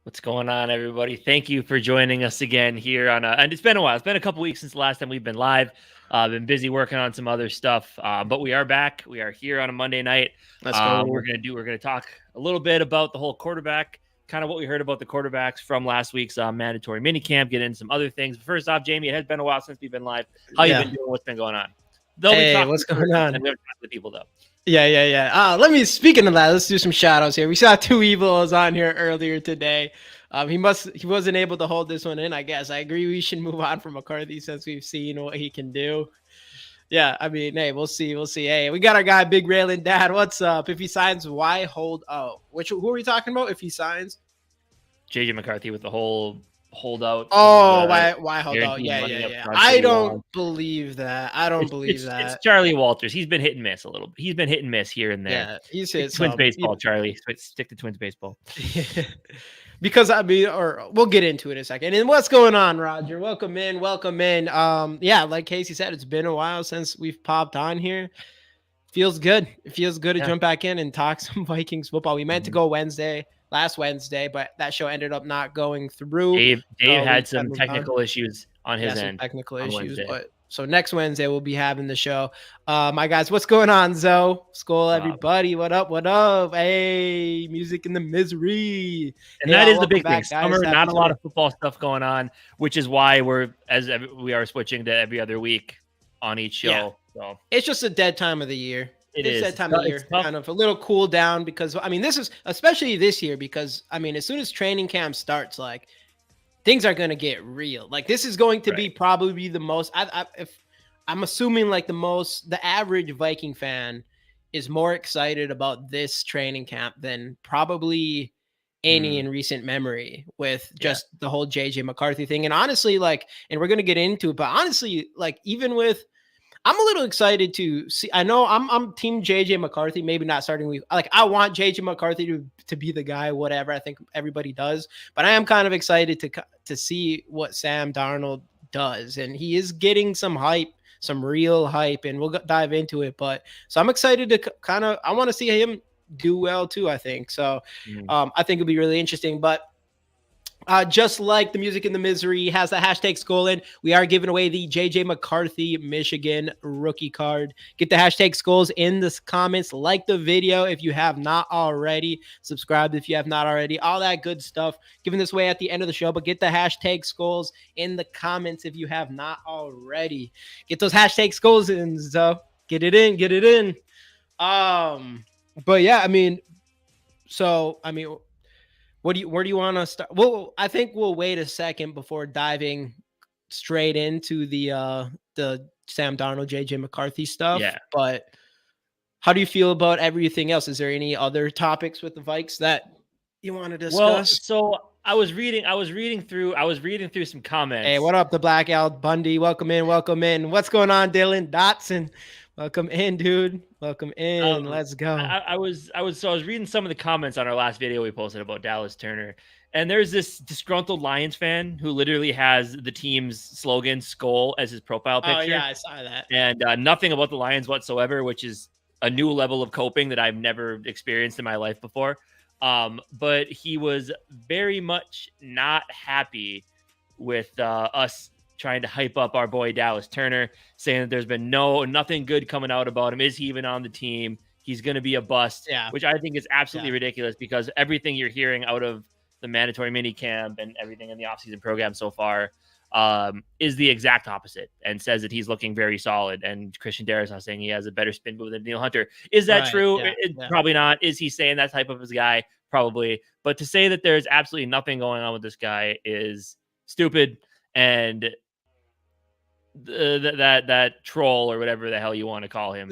What's going on, everybody? Thank you for joining us again here and it's been a while. It's been a couple weeks since the last time we've been live. Been busy working on some other stuff, but we are back. We are here on a Monday night. Let's go. We're gonna talk a little bit about the whole quarterback, kind of what we heard about the quarterbacks from last week's mandatory minicamp. Get into some other things. But first off, Jamie, it has been a while since we've been live. How you been doing? What's been going on? What's going on? We haven't talked to people though. Yeah. Speaking of that, let's do some shout outs here. We saw Two Evils on here earlier today. He wasn't able to hold this one in, I guess. I agree we should move on from McCarthy since we've seen what he can do. Yeah, I mean, hey, we'll see. Hey, we got our guy Big Raylan Dad. What's up? If he signs, why hold out? Who are we talking about? If he signs? JJ McCarthy with the whole holdout. Why hold out? Yeah. I don't believe that. It's Charlie Walters. He's been hit and miss a little bit. He's been hit and miss here and there. Yeah, he's hit Twins baseball, Charlie. Stick to Twins baseball. Because we'll get into it in a second. And what's going on, Roger? Welcome in. Like Casey said, it's been a while since we've popped on here. Feels good. It feels good to jump back in and talk some Vikings football. We meant to go last Wednesday, but that show ended up not going through. Dave had some technical issues on his end. Technical issues, but so next Wednesday we'll be having the show. My guys, what's going on, Zoe? Skol, everybody. What up? Hey, music in the misery. And that is the big thing. Summer, not a lot of football stuff going on, which is why we are switching to every other week on each show. Yeah. So it's just a dead time of the year. It's that time of year, kind of a little cool down because this is especially this year because as soon as training camp starts, like things are going to get real. Like this is going to be probably the most. If I'm assuming like the average Viking fan is more excited about this training camp than probably any in recent memory with just the whole JJ McCarthy thing. And honestly, and we're going to get into it, but honestly, even with. I'm a little excited to see. I know I'm team JJ McCarthy, maybe not starting week. I want JJ McCarthy to be the guy, whatever. I think everybody does, but I am kind of excited to see what Sam Darnold does. And he is getting some hype, some real hype, and we'll dive into it. So I'm excited to I want to see him do well too, I think. So I think it'll be really interesting, but just like the music in the misery has the hashtag Skol in, we are giving away the JJ McCarthy Michigan rookie card. Get the hashtag Skols in the comments. Like the video if you have not already. Subscribe if you have not already. All that good stuff. Giving this away at the end of the show, but get the hashtag Skols in the comments if you have not already. Get those hashtag Skols in, so get it in. But yeah, where do you want to start? Well, I think we'll wait a second before diving straight into the Sam Darnold, JJ McCarthy stuff. Yeah. But how do you feel about everything else? Is there any other topics with the Vikes that you want to discuss? Well, so I was reading through some comments. Hey, what up, the Black Al Bundy? Welcome in. What's going on, Dylan Dotson? Welcome in, dude. Welcome in. Let's go. I was reading some of the comments on our last video we posted about Dallas Turner, and there's this disgruntled Lions fan who literally has the team's slogan "Skol" as his profile picture. Oh yeah, I saw that. And nothing about the Lions whatsoever, which is a new level of coping that I've never experienced in my life before. But he was very much not happy with us trying to hype up our boy Dallas Turner, saying that there's been nothing good coming out about him. Is he even on the team? He's going to be a bust, which I think is absolutely ridiculous because everything you're hearing out of the mandatory mini camp and everything in the offseason program so far is the exact opposite and says that he's looking very solid. And Christian Darrisaw saying he has a better spin move than Neil Hunter. Is that true? Probably not. Is he saying that type of his guy? Probably. But to say that there's absolutely nothing going on with this guy is stupid. And that troll or whatever the hell you want to call him.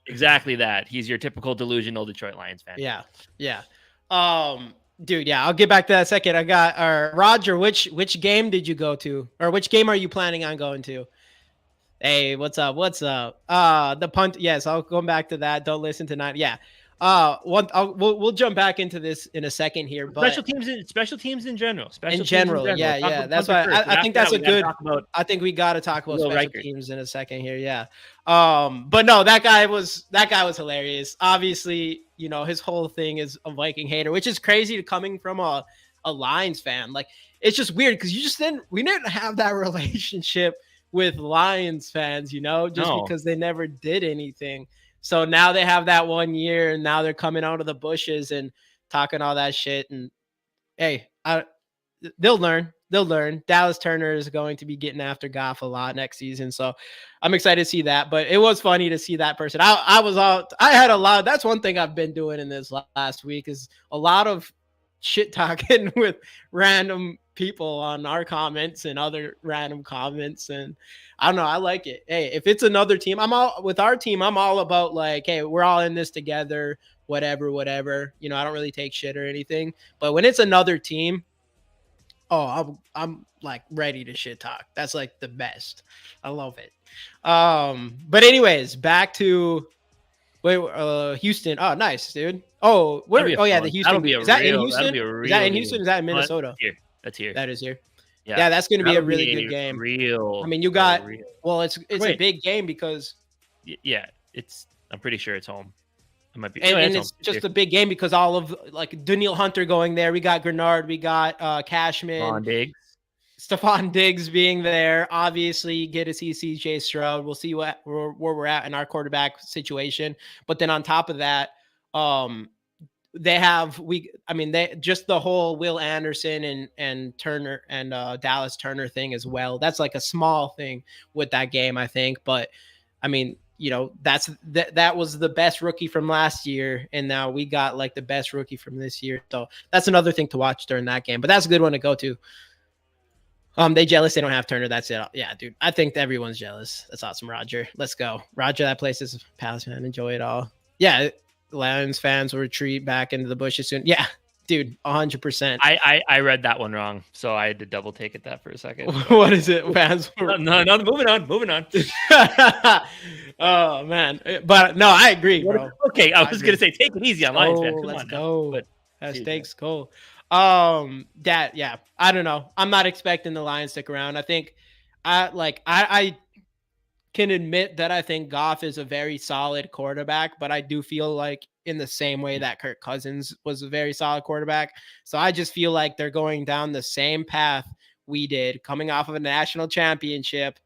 Exactly that. He's your typical delusional Detroit Lions fan. Yeah. Dude, I'll get back to that in a second. I got Roger, which game did you go to? Or which game are you planning on going to? Hey, what's up? The punt. Yes, I'll go back to that. Don't listen tonight. Yeah. We'll jump back into this in a second here. But special teams in general. Yeah. That's why I think that's a good. I think we got to talk about special teams in a second here. Yeah. But no, that guy was hilarious. Obviously, his whole thing is a Viking hater, which is crazy coming from a a Lions fan. Like, it's just weird because we didn't have that relationship with Lions fans, just because they never did anything. So now they have that 1 year, and now they're coming out of the bushes and talking all that shit. And hey, they'll learn. They'll learn. Dallas Turner is going to be getting after Goff a lot next season, so I'm excited to see that. But it was funny to see that person. I had a lot. That's one thing I've been doing in this last week is a lot of shit talking with random people on our comments and other random comments, and I don't know. I like it. Hey, if it's another team, with our team. I'm all about like, hey, we're all in this together. Whatever. I don't really take shit or anything. But when it's another team, I'm like ready to shit talk. That's like the best. I love it. But anyways, back to Houston. Oh, nice, dude. Oh, where? Oh yeah, the Houston. Is that in Houston? Is that in Houston? Is that in Minnesota? That's here. That is here. Yeah, that's going to be a really good game. I mean, you got. Well, it's a big game because. Yeah, I'm pretty sure it's home. It might be, and it's just a big game because all of like Danielle Hunter going there. We got Grenard, we got Cashman, Stephon Diggs being there. Obviously, you get to see CJ Stroud. We'll see where we're at in our quarterback situation. But then on top of that, they just the whole Will Anderson and Turner and Dallas Turner thing as well. That's like a small thing with that game, I think. But I mean, that was the best rookie from last year, and now we got like the best rookie from this year. So that's another thing to watch during that game. But that's a good one to go to. They jealous they don't have Turner. That's it. Yeah, dude. I think everyone's jealous. That's awesome, Roger. Let's go. Roger, that place is Palace, man. Enjoy it all. Yeah, Lions fans will retreat back into the bushes soon. Yeah, dude, 100%. I read that one wrong, so I had to double take it that for a second. What is it, fans? No, moving on. Oh man, but no, I agree, bro. Okay, I was gonna say take it easy on Lions fans. Let's go. Hashtag Skol. Yeah, I don't know. I'm not expecting the Lions to stick around. I think I can admit that I think Goff is a very solid quarterback, but I do feel like in the same way that Kirk Cousins was a very solid quarterback. So I just feel like they're going down the same path we did, coming off of a national championship.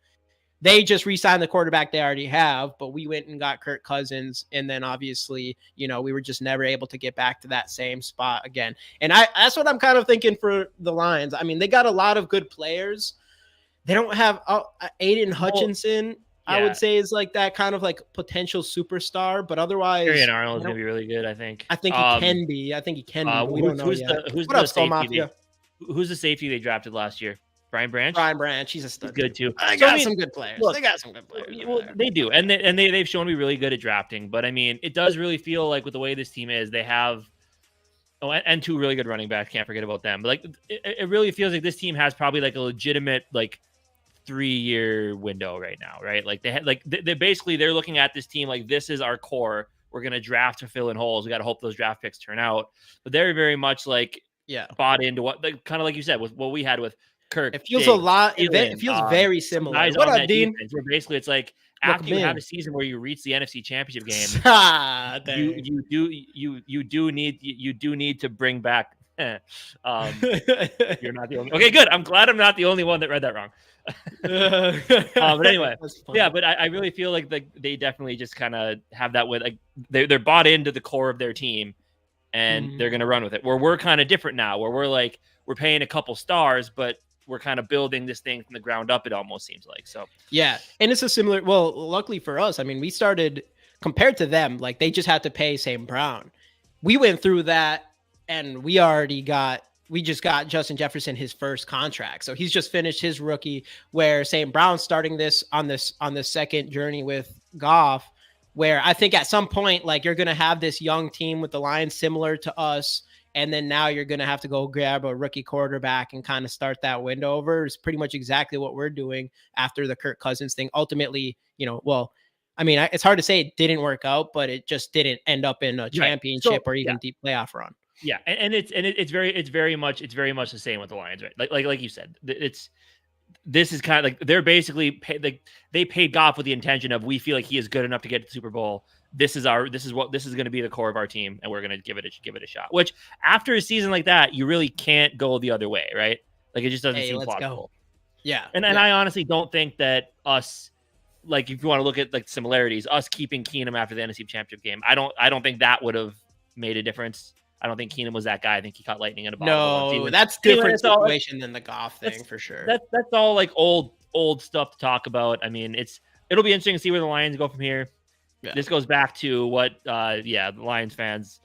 They just re-signed the quarterback they already have, but we went and got Kirk Cousins. And then obviously, we were just never able to get back to that same spot again. And that's what I'm kind of thinking for the Lions. I mean, they got a lot of good players. They don't have Aiden Hutchinson. I would say is like that kind of like potential superstar, but otherwise, Aaron Arnold is gonna be really good. I think he can be. But we don't know yet. Who's the safety they drafted last year? Brian Branch. He's a stud. He's good too. They got some good players. They got some good players. Well, they do, and they've shown to be really good at drafting. But I mean, it does really feel like with the way this team is, they have. Oh, and two really good running backs. Can't forget about them. But like, it really feels like this team has probably like a legitimate like 3-year window right now, right? Like they're looking at this team like this is our core. We're gonna draft to fill in holes. We got to hope those draft picks turn out. But they're very much like bought into what kind of like you said with what we had with Kirk. It feels a lot. It feels very similar. What up, Dean? Where basically it's like after you have a season where you reach the NFC Championship game, you do need to bring back. You're not the only. Okay, good. I'm glad I'm not the only one that read that wrong. But anyway, yeah. But I really feel like they definitely just kind of have that with like they're bought into the core of their team, and they're gonna run with it. Where we're kind of different now, where we're paying a couple stars, but we're kind of building this thing from the ground up. It almost seems like so. Yeah, and it's a similar. Well, luckily for us, I mean, we started compared to them. Like they just had to pay St. Brown. We went through that, and we just got Justin Jefferson his first contract. So he's just finished his rookie. Where St. Brown's starting this on this second journey with Goff. Where I think at some point, like you're gonna have this young team with the Lions similar to us. And then now you're going to have to go grab a rookie quarterback and kind of start that window over. It's pretty much exactly what we're doing after the Kirk Cousins thing. Ultimately, it's hard to say it didn't work out, but it just didn't end up in a championship or even deep playoff run. Yeah. And it's very much the same with the Lions, right? Like you said, this is kind of like they're basically they paid Goff with the intention of we feel like he is good enough to get to the Super Bowl. this is going to be the core of our team, and we're going to give it a shot. Which after a season like that, you really can't go the other way, right? Like it just doesn't seem plausible. Yeah, and I honestly don't think that us, like if you want to look at like similarities, us keeping Keenum after the NFC Championship game, I don't think that would have made a difference. I don't think Keenum was that guy. I think he caught lightning in a bottle. No, that's different situation than the Goff thing for sure. That's all like old stuff to talk about. I mean, it'll be interesting to see where the Lions go from here. Yeah. This goes back to what, the Lions fans,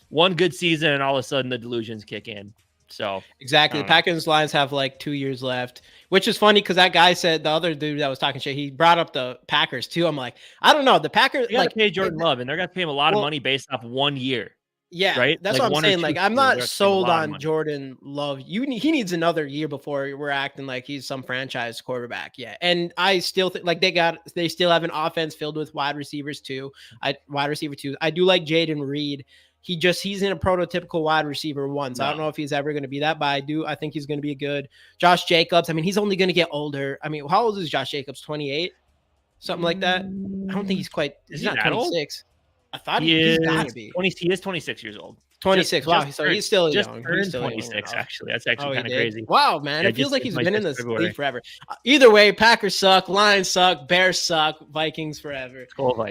one good season and all of a sudden the delusions kick in. So exactly, the Packers Lions have like 2 years left, which is funny because that guy said, the other dude that was talking shit, he brought up the Packers too. I'm like, I don't know, the Packers like pay Jordan Love, and they're gonna pay him a lot of money based off 1 year. Yeah, right. That's like what I'm saying. Like, I'm not sold on Jordan Love. He needs another year before we're acting like he's some franchise quarterback. Yeah, and I still think like they still have an offense filled with wide receivers too. I do like Jaden Reed. He's in a prototypical wide receiver one. So I don't know if he's ever going to be that, but I think he's going to be good. Josh Jacobs. I mean, he's only going to get older. I mean, how old is Josh Jacobs? 28, something like that. I don't think he's quite. He's not 26. Old? I thought he's got to be 20. He is 26 years old. 26. Wow. So he's still young. He's still 26, actually. That's actually kind of crazy. Wow, man. It feels like he's been in this league forever. Either way, Packers suck, Lions suck, Bears suck, Vikings forever. Cool,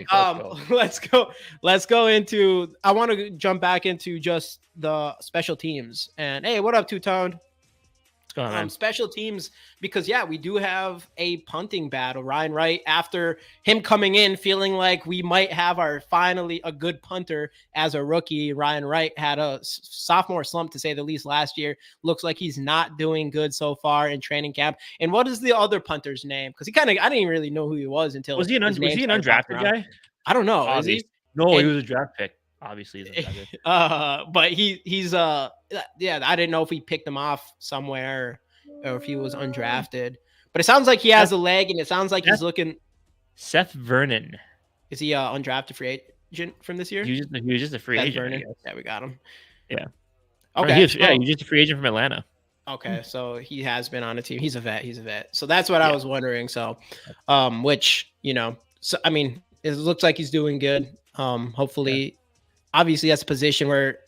Let's go into, I want to jump back into just the special teams. And hey, what up, Two-Toned? What's going on? Special teams, because we do have a punting battle. Ryan Wright, after him coming in feeling like we might have finally a good punter as a rookie, Ryan Wright had a sophomore slump to say the least last year. Looks like he's not doing good so far in training camp. And what is the other punter's name? Because I didn't even really know who he was until was he an undrafted guy? I don't know. Is he? No, he was a draft pick. Obviously, but he's I didn't know if he picked him off somewhere or if he was undrafted. But it sounds like he has a leg, and it sounds like he's looking. Seth Vernon, is he undrafted free agent from this year? He was just a free agent. Yeah, we got him. Yeah. Okay. He's just a free agent from Atlanta. Okay, so he has been on a team. He's a vet. So that's what I was wondering. So, which so I mean, it looks like he's doing good. Hopefully. Yeah. Obviously, that's a position where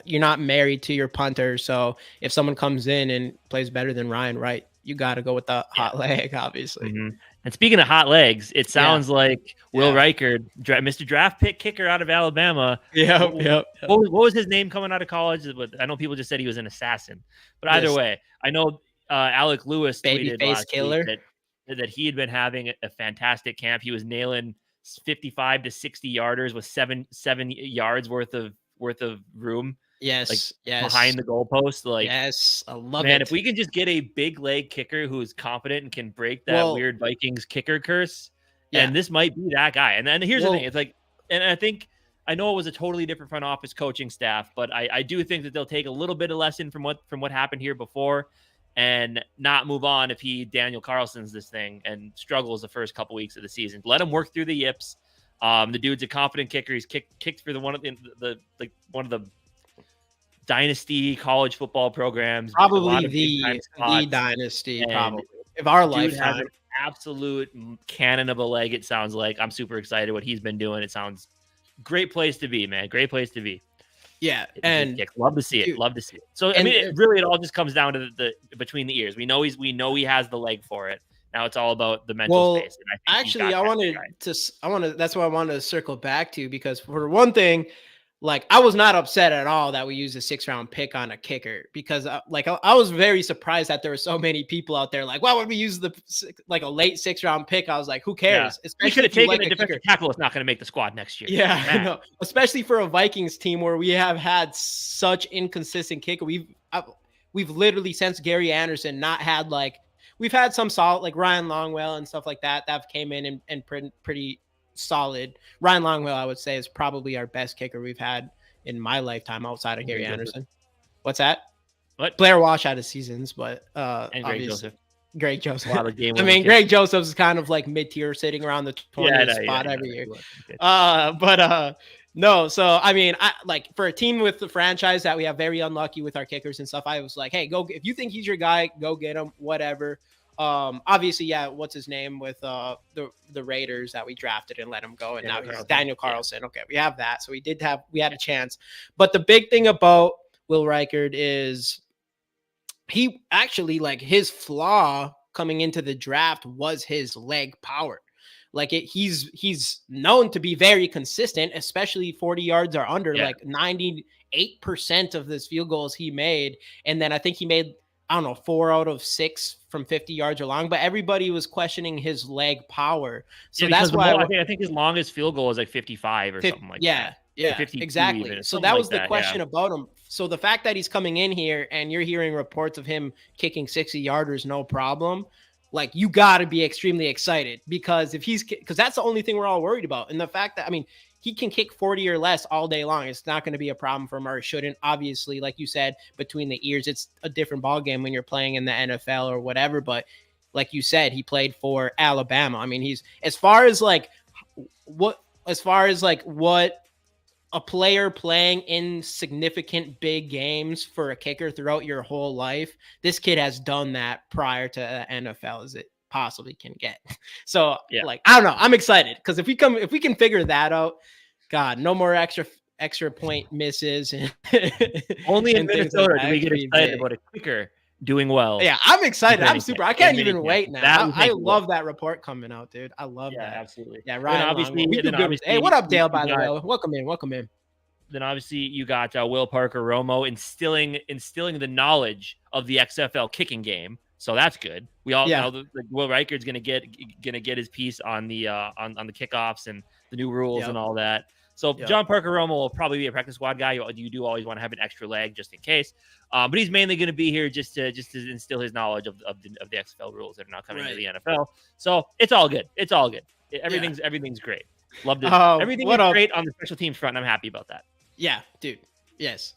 you're not married to your punter. So if someone comes in and plays better than Ryan Wright, you got to go with the hot leg, obviously. Mm-hmm. And speaking of hot legs, it sounds like Will Reichard, Mr. Draft pick kicker out of Alabama. Yep. What was his name coming out of college? I know people just said he was an assassin. But either way, I know Alec Lewis tweeted last week that he had been having a fantastic camp. He was nailing 55 to 60 yarders with seven yards worth of room. Yes. Behind the goalpost. Yes, I love it. Man, if we can just get a big leg kicker who is confident and can break that weird Vikings kicker curse, and this might be that guy. And then here's the thing. It's like, and I know it was a totally different front office coaching staff, but I do think that they'll take a little bit of lesson from what happened here before and not move on if Daniel Carlson's this thing and struggles the first couple weeks of the season. Let him work through the yips. The dude's a confident kicker. He's kicked for one of the dynasty college football programs. Probably the dynasty, probably. If our lifetime. Has an absolute cannon of a leg, it sounds like. I'm super excited what he's been doing. It sounds great place to be, man. Great place to be. Yeah, and love to see it. Love to see it. So I mean, it all just comes down to the between the ears. We know he has the leg for it. Now it's all about the mental space. And that's what I wanted to circle back to, because for one thing, like, I was not upset at all that we used a 6th-round pick on a kicker, because I was very surprised that there were so many people out there like, why would we use a late 6th-round pick? I was like, who cares? Yeah. We could have taken a defensive tackle that's not going to make the squad next year. Yeah, I know. Especially for a Vikings team where we have had such inconsistent kicker. We've literally, since Gary Anderson, not had we've had some solid, like Ryan Longwell and stuff like that came in and pretty solid. Ryan Longwell, I would say, is probably our best kicker we've had in my lifetime outside of Gary Anderson. What's that? What? Blair Walsh had his seasons, but and Greg Joseph. Greg Joseph. Greg Joseph's kind of like mid-tier, sitting around the 20th spot every year. No. So I mean, for a team with the franchise that we have very unlucky with our kickers and stuff, I was like, hey, go, if you think he's your guy, go get him, whatever. Obviously, yeah, what's his name with the Raiders that we drafted and let him go, and now he's Daniel Carlson. Yeah. Okay, we have that, so we had a chance. But the big thing about Will Reichard is he actually, like, his flaw coming into the draft was his leg power. Like, he's known to be very consistent, especially 40 yards or under. Like 98% of this field goals he made, and then I think he made, I don't know, 4 out of 6 from 50 yards or long. But everybody was questioning his leg power, so that's why I think his longest field goal is like 55 or something like that. Yeah, exactly. Even, so that was the question about him. So the fact that he's coming in here and you're hearing reports of him kicking 60-yarders, no problem. Like, you got to be extremely excited, because because that's the only thing we're all worried about. And the fact that, I mean, he can kick 40 or less all day long. It's not going to be a problem for him, or it shouldn't. Obviously, like you said, between the ears, it's a different ball game when you're playing in the NFL or whatever. But like you said, he played for Alabama. I mean, he's, as far as what a player playing in significant big games for a kicker throughout your whole life, this kid has done that prior to the NFL as it possibly can get. So like, I don't know. I'm excited, because if we can figure that out, God, no more extra point misses. Only in Minnesota do we get excited about a kicker doing well. Yeah, I'm excited. I'm super. I can't even wait now. I love that report coming out, dude. I love that. Absolutely. Yeah, right. Obviously, hey, what up, Dale? By the way, welcome in. Then obviously you got Will Parker-Romo instilling the knowledge of the XFL kicking game, so that's good. We all know that Will Reichard's gonna get his piece on the kickoffs and the new rules and all that. So John Parker-Romo will probably be a practice squad guy. You do always want to have an extra leg just in case, but he's mainly going to be here just to instill his knowledge of the XFL rules that are now coming to the NFL. So it's all good. Everything's great. Loved it. Everything is great on the special teams front, and I'm happy about that. Yeah, dude. Yes.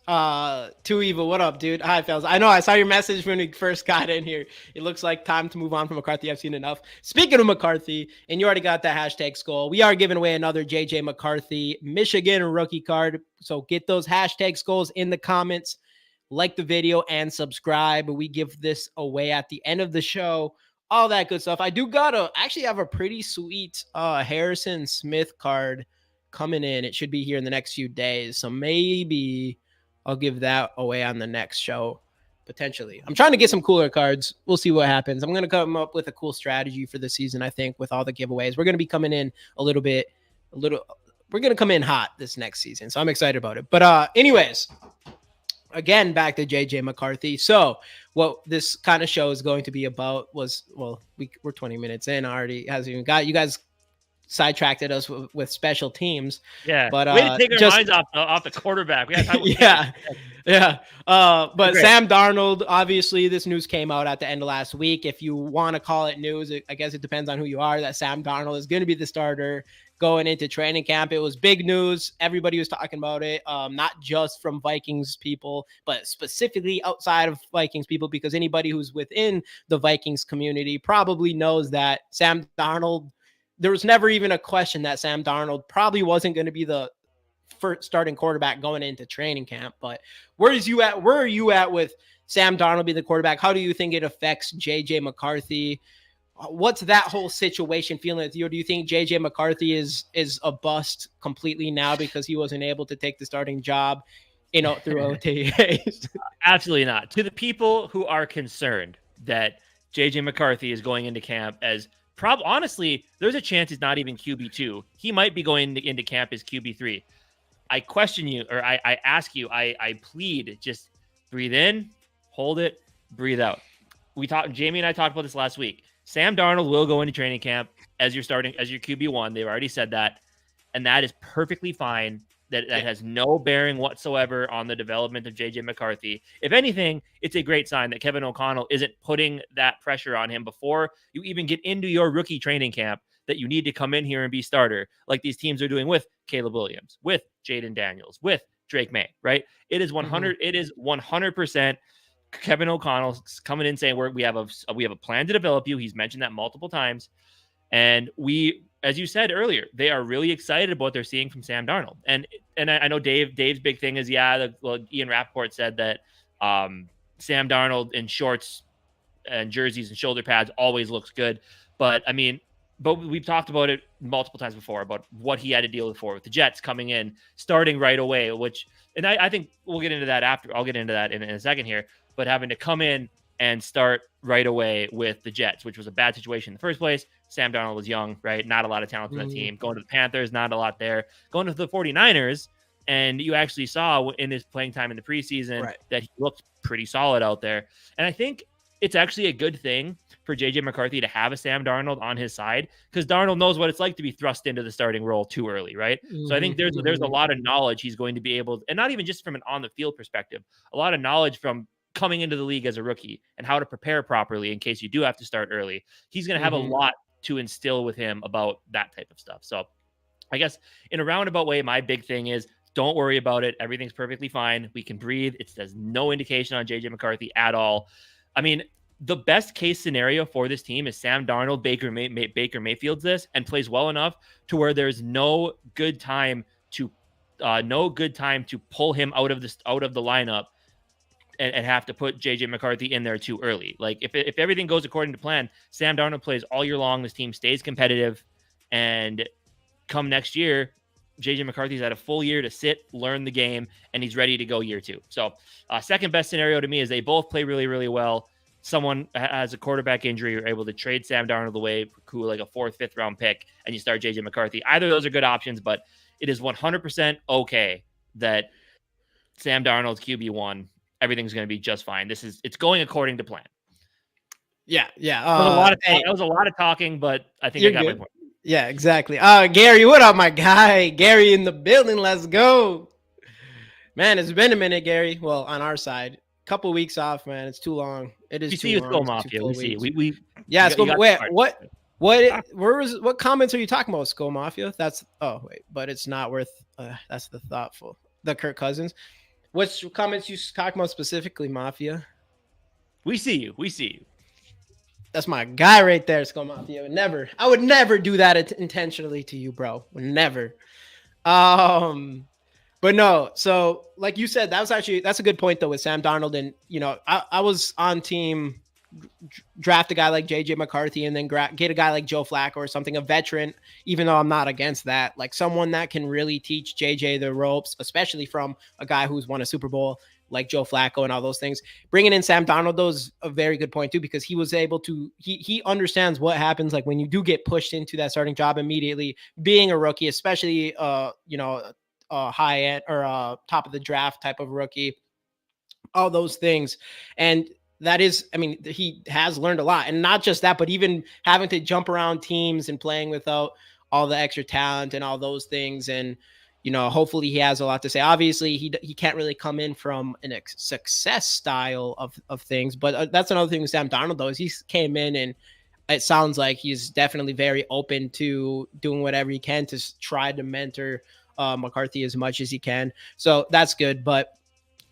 Too Evil, what up, dude? Hi, fellas. I know I saw your message when we first got in here. It looks like time to move on from McCarthy. I've seen enough. Speaking of McCarthy, and you already got that hashtag Skol, we are giving away another JJ McCarthy Michigan rookie card. So get those hashtag Skols in the comments, like the video, and subscribe. We give this away at the end of the show. All that good stuff. I do actually have a pretty sweet Harrison Smith card coming in. It should be here in the next few days, so maybe I'll give that away on the next show, potentially. I'm trying to get some cooler cards. We'll see what happens. I'm going to come up with a cool strategy for the season. I think with all the giveaways, we're going to be coming in we're going to come in hot this next season, so I'm excited about it. But anyways, again, back to JJ McCarthy. So what this kind of show is going to be about we're 20 minutes in already. Hasn't even got you guys sidetracked us with special teams. Yeah, but way to take our minds off the quarterback. We but Sam Darnold, obviously this news came out at the end of last week. If you want to call it news, I guess it depends on who you are, that Sam Darnold is going to be the starter going into training camp. It was big news. Everybody was talking about it, not just from Vikings people, but specifically outside of Vikings people, because anybody who's within the Vikings community probably knows that Sam Darnold, there was never even a question that Sam Darnold probably wasn't going to be the first starting quarterback going into training camp. But where are you at with Sam Darnold being the quarterback? How do you think it affects JJ McCarthy? What's that whole situation feeling with you? Do you think JJ McCarthy is a bust completely now because he wasn't able to take the starting job, through OTAs? Absolutely not. To the people who are concerned that JJ McCarthy is going into camp as honestly, there's a chance he's not even QB2. He might be going into camp as QB3. I question you, or I ask you, I plead, just breathe in, hold it, breathe out. Jamie and I talked about this last week. Sam Darnold will go into training camp as your QB1. They've already said that, and that is perfectly fine. That has no bearing whatsoever on the development of JJ McCarthy. If anything, it's a great sign that Kevin O'Connell isn't putting that pressure on him before you even get into your rookie training camp, that you need to come in here and be starter, like these teams are doing with Caleb Williams, with Jaden Daniels, with Drake May, right? It is 100. It is 100%. Kevin O'Connell coming in saying we have a plan to develop you. He's mentioned that multiple times, and as you said earlier, they are really excited about what they're seeing from Sam Darnold. And I know Dave's big thing is, Ian Rappaport said that Sam Darnold in shorts and jerseys and shoulder pads always looks good. But I mean, but we've talked about it multiple times before about what he had to deal with the Jets coming in, starting right away, and I think we'll get into that after. I'll get into that in a second here, but having to come in and start right away with the Jets, which was a bad situation in the first place. Sam Darnold was young, right? Not a lot of talent on the team. Going to the Panthers, not a lot there. Going to the 49ers, and you actually saw in his playing time in the preseason that he looked pretty solid out there. And I think it's actually a good thing for JJ McCarthy to have a Sam Darnold on his side, because Darnold knows what it's like to be thrust into the starting role too early, right? So I think there's a lot of knowledge he's going to be able, and not even just from an on the field perspective, a lot of knowledge from coming into the league as a rookie and how to prepare properly in case you do have to start early. He's going to have a lot to instill with him about that type of stuff. So I guess in a roundabout way, my big thing is don't worry about it. Everything's perfectly fine. We can breathe. It says no indication on JJ McCarthy at all. I mean, the best case scenario for this team is Sam Darnold, Baker Mayfield's this and plays well enough to where there's no good time to pull him out of the lineup and have to put JJ McCarthy in there too early. Like if everything goes according to plan, Sam Darnold plays all year long. This team stays competitive, and come next year, JJ McCarthy's had a full year to sit, learn the game, and he's ready to go year 2. So second best scenario to me is they both play really, really well. Someone has a quarterback injury, you're able to trade Sam Darnold away for like a 4th, 5th round pick, and you start JJ McCarthy. Either of those are good options, but it is 100% okay that Sam Darnold's QB1. Everything's going to be just fine. It's going according to plan. Yeah. That was a lot of talking, but I think I got my point. Yeah, exactly. Gary, what up, my guy? Gary in the building. Let's go. Man, it's been a minute, Gary. Well, on our side, couple weeks off, man. It's too long. It is. We see you, Skol Mafia. We see we. Yeah, Skol. Wait, what comments are you talking about, Skol Mafia? But it's not worth. That's the Kirk Cousins. What's comments you talking about specifically, Mafia? We see you. That's my guy right there, Skol Mafia. I would never do that intentionally to you, bro. Would never. But no, so like you said, that's a good point though with Sam Darnold. And I was on team draft a guy like JJ McCarthy and then get a guy like Joe Flacco or something, a veteran, even though I'm not against that, like someone that can really teach JJ the ropes, especially from a guy who's won a Super Bowl like Joe Flacco and all those things. Bringing in Sam Darnold, though, is a very good point too, because he was able to, he understands what happens like when you do get pushed into that starting job immediately, being a rookie, especially, high end or top of the draft type of rookie, all those things. And that is, I mean, he has learned a lot, and not just that, but even having to jump around teams and playing without all the extra talent and all those things. And, hopefully he has a lot to say. Obviously he can't really come in from a success style of things, but that's another thing with Sam Darnold though, is he came in and it sounds like he's definitely very open to doing whatever he can to try to mentor McCarthy as much as he can. So that's good. But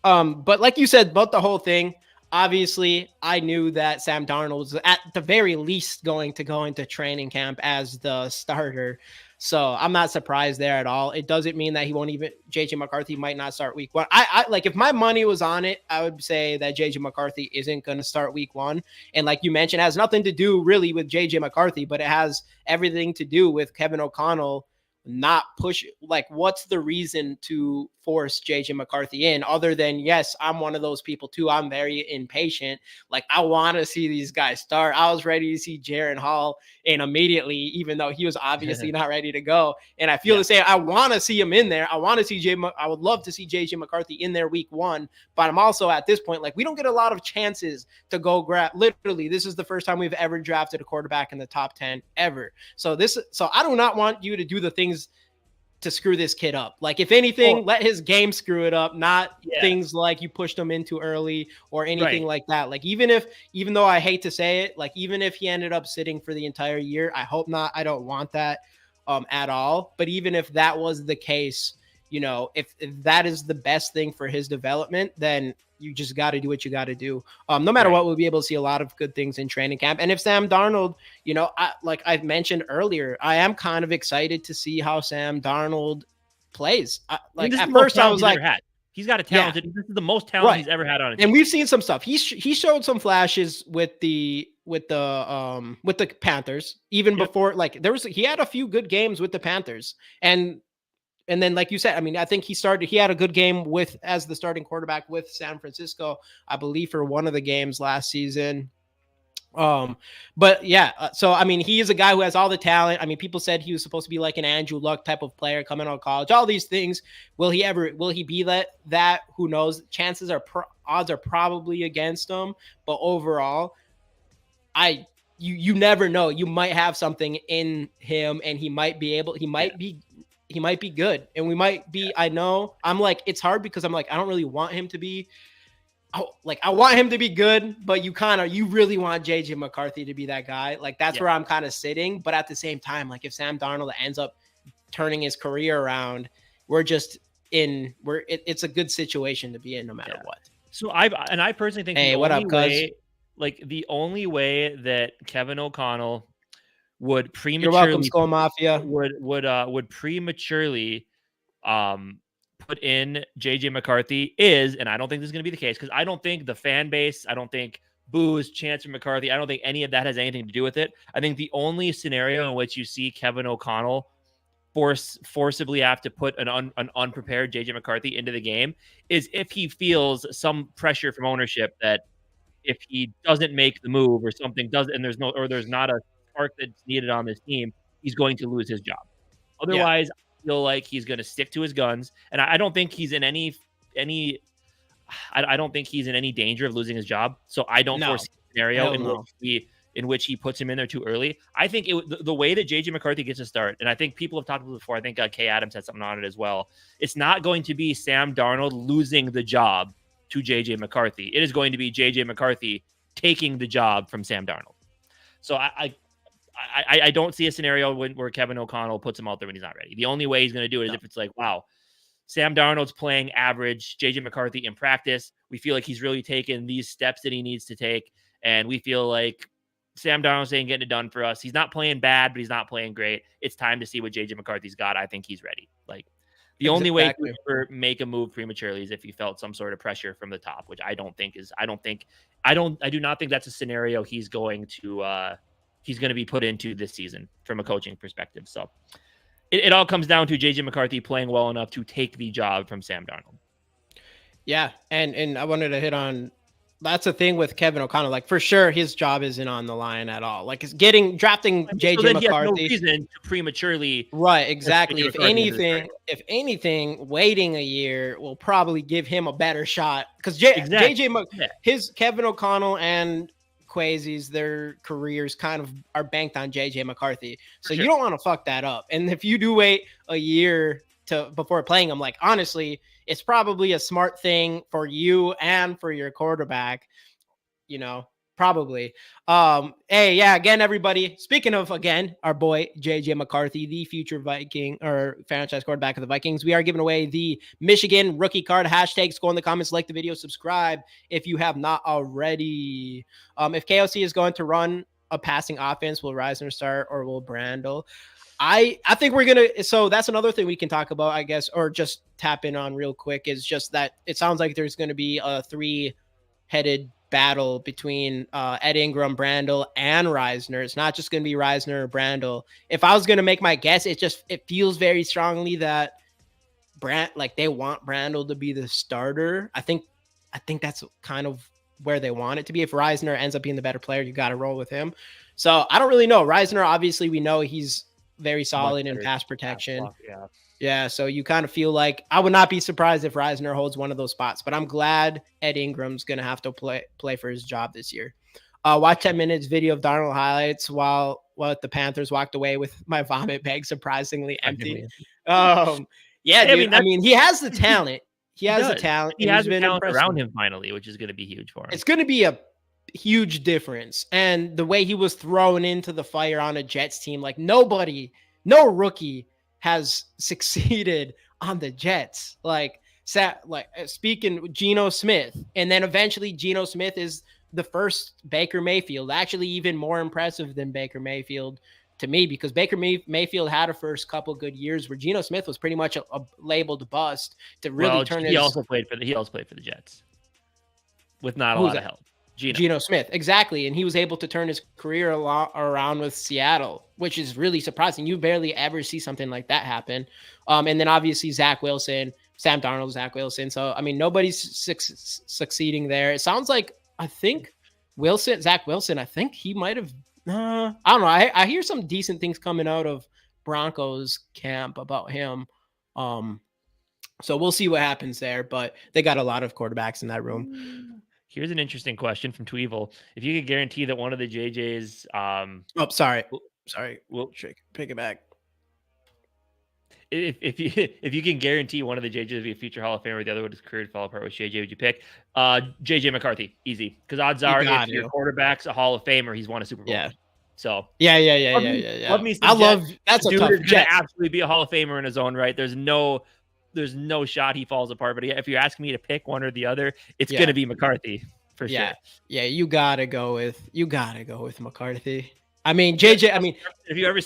like you said about the whole thing, obviously I knew that Sam Darnold was at the very least going to go into training camp as the starter. So I'm not surprised there at all. It doesn't mean that JJ McCarthy might not start week 1. I like, if my money was on it, I would say that JJ McCarthy isn't going to start week 1. And like you mentioned, it has nothing to do really with JJ McCarthy, but it has everything to do with Kevin O'Connell not push. Like, what's the reason to force JJ McCarthy in other than, yes, I'm one of those people too. I'm very impatient. Like, I want to see these guys start. I was ready to see Jaren Hall in immediately, even though he was obviously not ready to go. And I feel the same. I want to see him in there. I want to see I would love to see JJ McCarthy in there week 1, but I'm also at this point, like, we don't get a lot of chances to go grab. Literally, this is the first time we've ever drafted a quarterback in the top 10 ever. So I do not want you to do the things to screw this kid up. Like, if anything, let his game screw it up, not things like you pushed him in too early or anything like that. Like, even though I hate to say it, like, even if he ended up sitting for the entire year, I hope not. I don't want that at all. But even if that was the case, if that is the best thing for his development, then you just got to do what you got to do. No matter what, we'll be able to see a lot of good things in training camp. And if Sam Darnold, like I mentioned earlier, I am kind of excited to see how Sam Darnold plays. Like, at first I was like, He's got a talented. This is the most talent Right. he's ever had on a team. And we've seen some stuff. He showed some flashes with the Panthers even before. Like he had a few good games with the Panthers, and then like you said, I mean, I think he had a good game as the starting quarterback with San Francisco, I believe, for one of the games last season. But yeah, so I mean, he is a guy who has all the talent. I mean, people said he was supposed to be like an Andrew Luck type of player coming out of college. All these things. Will he be that? Who knows? Odds are probably against him. But overall, you never know. You might have something in him, and he might be good, and we might be. I know. I'm like, it's hard because I'm like, I don't really want him to be. I want him to be good, but you really want JJ McCarthy to be that guy. Like, that's where I'm kind of sitting. But at the same time, like, if Sam Darnold ends up turning his career around, it's a good situation to be in no matter what. So I personally think the only way that Kevin O'Connell would prematurely, you're welcome, Skol Mafia, would prematurely put in JJ McCarthy is, and I don't think this is going to be the case, because I don't think the fan base, I don't think boos, chants for McCarthy, I don't think any of that has anything to do with it. I think the only scenario in which you see Kevin O'Connell forcibly have to put an unprepared JJ McCarthy into the game is if he feels some pressure from ownership that if he doesn't make the move or something doesn't, and there's not a spark that's needed on this team, he's going to lose his job. Otherwise, feel like he's going to stick to his guns, and I don't think he's in any I don't think he's in any danger of losing his job. So I don't foresee a scenario in which he puts him in there too early. I think the way that JJ McCarthy gets a start, and I think people have talked about it before. I think Kay Adams had something on it as well. It's not going to be Sam Darnold losing the job to JJ McCarthy. It is going to be JJ McCarthy taking the job from Sam Darnold. So I don't see a scenario where Kevin O'Connell puts him out there when he's not ready. The only way he's going to do it is if it's like, wow, Sam Darnold's playing average, JJ McCarthy in practice. We feel like he's really taken these steps that he needs to take. And we feel like Sam Darnold's ain't getting it done for us. He's not playing bad, but he's not playing great. It's time to see what JJ McCarthy's got. I think he's ready. Like, the only way he would ever make a move prematurely is if he felt some sort of pressure from the top, which I do not think that's a scenario he's going to be put into this season from a coaching perspective. So it all comes down to JJ McCarthy playing well enough to take the job from Sam Darnold. Yeah. And I wanted to hit on, that's the thing with Kevin O'Connell. Like, for sure, his job isn't on the line at all. Like, it's drafting JJ McCarthy. He has no reason to prematurely. Right. Exactly. If anything, waiting a year will probably give him a better shot, because Kevin O'Connell and Quasi's, their careers kind of are banked on JJ McCarthy. So you don't want to fuck that up. And if you do wait a year before playing him, like, honestly, it's probably a smart thing for you and for your quarterback, probably. Hey, yeah, again, everybody, speaking of, again, our boy JJ McCarthy, the future Viking or franchise quarterback of the Vikings, we are giving away the Michigan rookie card. Hashtag Skol in the comments, like the video, subscribe if you have not already. If KOC is going to run a passing offense, will Reisner start or will Brandel? I think we're going to, so that's another thing we can talk about, I guess, or just tap in on real quick, is just that it sounds like there's going to be a 3-headed battle between Ed Ingram, Brandel, and Reisner. It's not just going to be Reisner or Brandel. If I was going to make my guess, it feels very strongly that they want Brandel to be the starter. I think that's kind of where they want it to be. If Reisner ends up being the better player, you got to roll with him. So I don't really know. Reisner, obviously, we know he's very solid in pass protection. Yeah. So you kind of feel like, I would not be surprised if Reisner holds one of those spots, but I'm glad Ed Ingram's going to have to play for his job this year. Watch 10 minutes video of Darnold highlights while the Panthers walked away with my vomit bag surprisingly empty. Yeah, dude, I mean, he has the talent. He has the talent. He has the talent around him finally, which is going to be huge for him. It's going to be a huge difference. And the way he was thrown into the fire on a Jets team, like, no rookie has succeeded on the Jets. Speaking Geno Smith, and then eventually Geno Smith is the first Baker Mayfield, actually even more impressive than Baker Mayfield to me, because Baker Mayfield had a first couple good years where Geno Smith was pretty much a labeled bust to really turn he also played for the Jets with not a lot of help. Geno Smith, exactly, and he was able to turn his career around with Seattle, which is really surprising. You barely ever see something like that happen. And then obviously Zach Wilson, Sam Darnold, Zach Wilson. So I mean, nobody's succeeding there. It sounds like Zach Wilson. I think he might have. I don't know. I hear some decent things coming out of Broncos camp about him. So we'll see what happens there. But they got a lot of quarterbacks in that room. Here's an interesting question from Tweevil. If you could guarantee that one of the JJ's sorry. We'll pick it back. If you can guarantee one of the JJ's will be a future Hall of Famer, the other would his career fall apart, which JJ would you pick? JJ McCarthy, easy. Because odds are if your quarterback's a Hall of Famer, he's won a Super Bowl. Yeah. So yeah. I love that's dude a tough. Is gonna absolutely be a Hall of Famer in his own right. There's no shot he falls apart. But if you're asking me to pick one or the other, it's gonna be McCarthy for sure. Yeah, you gotta go with McCarthy. I mean, JJ. I mean, if you ever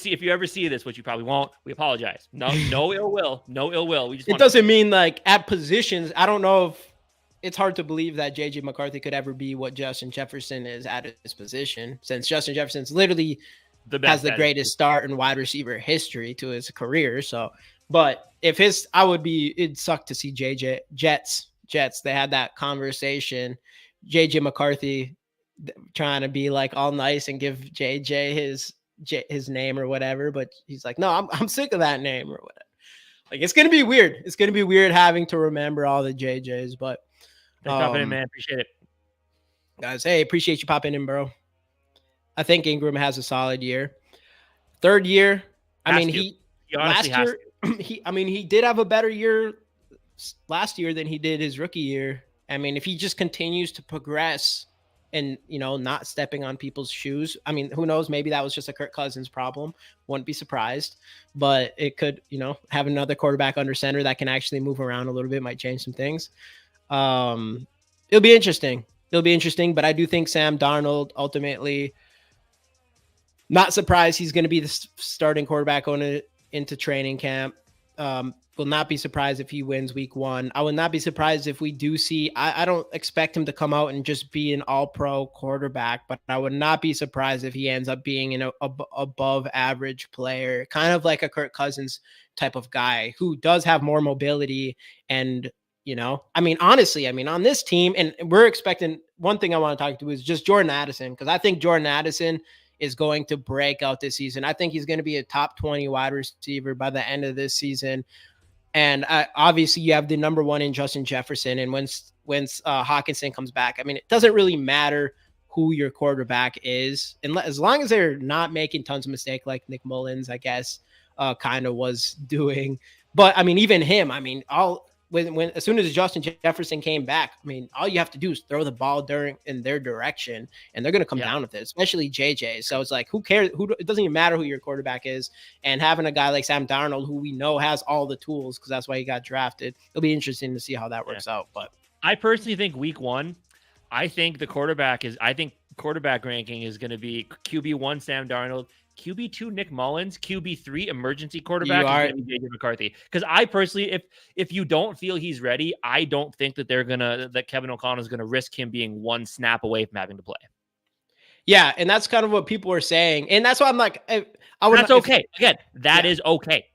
see this, which you probably won't, we apologize. No ill will. No ill will. It doesn't mean like at positions. I don't know if it's hard to believe that JJ McCarthy could ever be what Justin Jefferson is at his position, since Justin Jefferson's literally has the greatest start in wide receiver history to his career. So, but if it'd suck to see Jets. They had that conversation. JJ McCarthy trying to be like all nice and give JJ his name or whatever, but he's like, no, I'm sick of that name or whatever. Like, it's gonna be weird. It's gonna be weird having to remember all the JJs. But thanks for popping in, man. Appreciate it, guys. Hey, appreciate you popping in, bro. I think Ingram has a solid year. Third year, he did have a better year last year than he did his rookie year. I mean, if he just continues to progress and, not stepping on people's shoes, I mean, who knows? Maybe that was just a Kirk Cousins problem. Wouldn't be surprised. But it could, have another quarterback under center that can actually move around a little bit, might change some things. It'll be interesting. But I do think Sam Darnold ultimately, not surprised he's going to be the starting quarterback going into training camp. Will not be surprised if he wins week 1. I would not be surprised if we do see, I don't expect him to come out and just be an all-pro quarterback, but I would not be surprised if he ends up being an above average player, kind of like a Kirk Cousins type of guy who does have more mobility. And, honestly, on this team, and we're expecting, one thing I want to talk to is just Jordan Addison, because I think Jordan Addison is going to break out this season. I think he's going to be a top 20 wide receiver by the end of this season. And obviously you have the number 1 in Justin Jefferson. And when Hawkinson comes back, it doesn't really matter who your quarterback is. And as long as they're not making tons of mistakes like Nick Mullins, I guess, kind of was doing. But even him, as soon as Justin Jefferson came back, all you have to do is throw the ball in their direction, and they're going to come down with it, especially JJ. So it's like, who cares? It doesn't even matter who your quarterback is. And having a guy like Sam Darnold, who we know has all the tools, because that's why he got drafted, it'll be interesting to see how that works out. But I personally think week 1, I think quarterback ranking is going to be QB1 Sam Darnold, QB2 Nick Mullins, QB3 emergency quarterback is going to be JJ McCarthy. Because I personally, if you don't feel he's ready, I don't think that that Kevin O'Connell is going to risk him being one snap away from having to play. Yeah, and that's kind of what people are saying, and that's why I'm like, that's okay. Again, that is okay.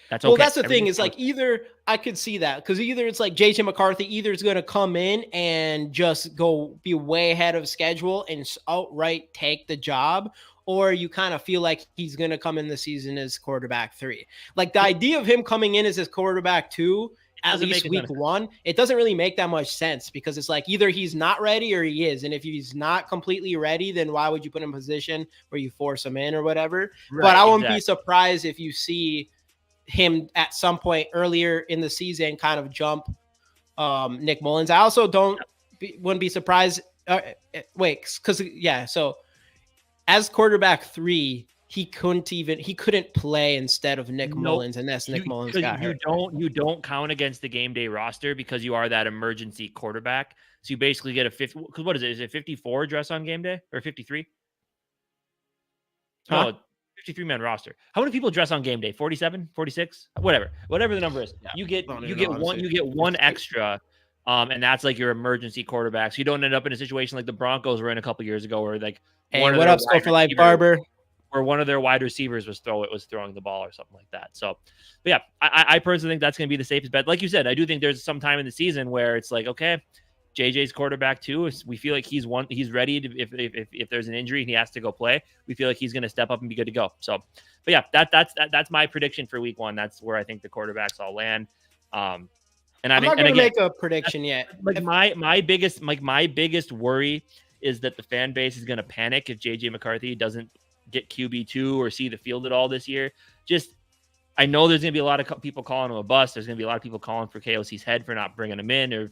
That's okay. Well, that's the thing is like, either I could see that, because either it's like JJ McCarthy either is going to come in and just go be way ahead of schedule and outright take the job, or you kind of feel like he's going to come in the season as quarterback 3. Like, the idea of him coming in as his quarterback 2, at least week 1, it doesn't really make that much sense, because it's like either he's not ready or he is. And if he's not completely ready, then why would you put him in a position where you force him in or whatever? Right, but I wouldn't be surprised if you see him at some point earlier in the season kind of jump Nick Mullins. I also wouldn't be surprised. So as quarterback 3, he couldn't play instead of Nick Mullins, and that's Nick Mullins got hurt. You don't count against the game day roster because you are that emergency quarterback. So you basically get a 50. Because what is it? Is it 54 dress on game day or 53? Huh? No, 53-man roster. How many people dress on game day? 47, 46, whatever the number is. Yeah, You get I don't you even get know, one honestly. you get one extra, and that's like your emergency quarterback. So you don't end up in a situation like the Broncos were in a couple years ago, where like Hey, one of what their up, Skol wide for Life receivers, Barber? where one of their wide receivers was throwing the ball or something like that. So, but yeah, I personally think that's going to be the safest bet. Like you said, I do think there's some time in the season where it's like, okay, JJ's quarterback too. We feel like he's ready to, if there's an injury and he has to go play, we feel like he's going to step up and be good to go. So, but yeah, that's my prediction for week 1. That's where I think the quarterbacks all land. And I'm not going to make a prediction yet. Like my biggest worry is that the fan base is going to panic if JJ McCarthy doesn't get QB2 or see the field at all this year. I know there's going to be a lot of people calling him a bust. There's going to be a lot of people calling for KOC's head for not bringing him in,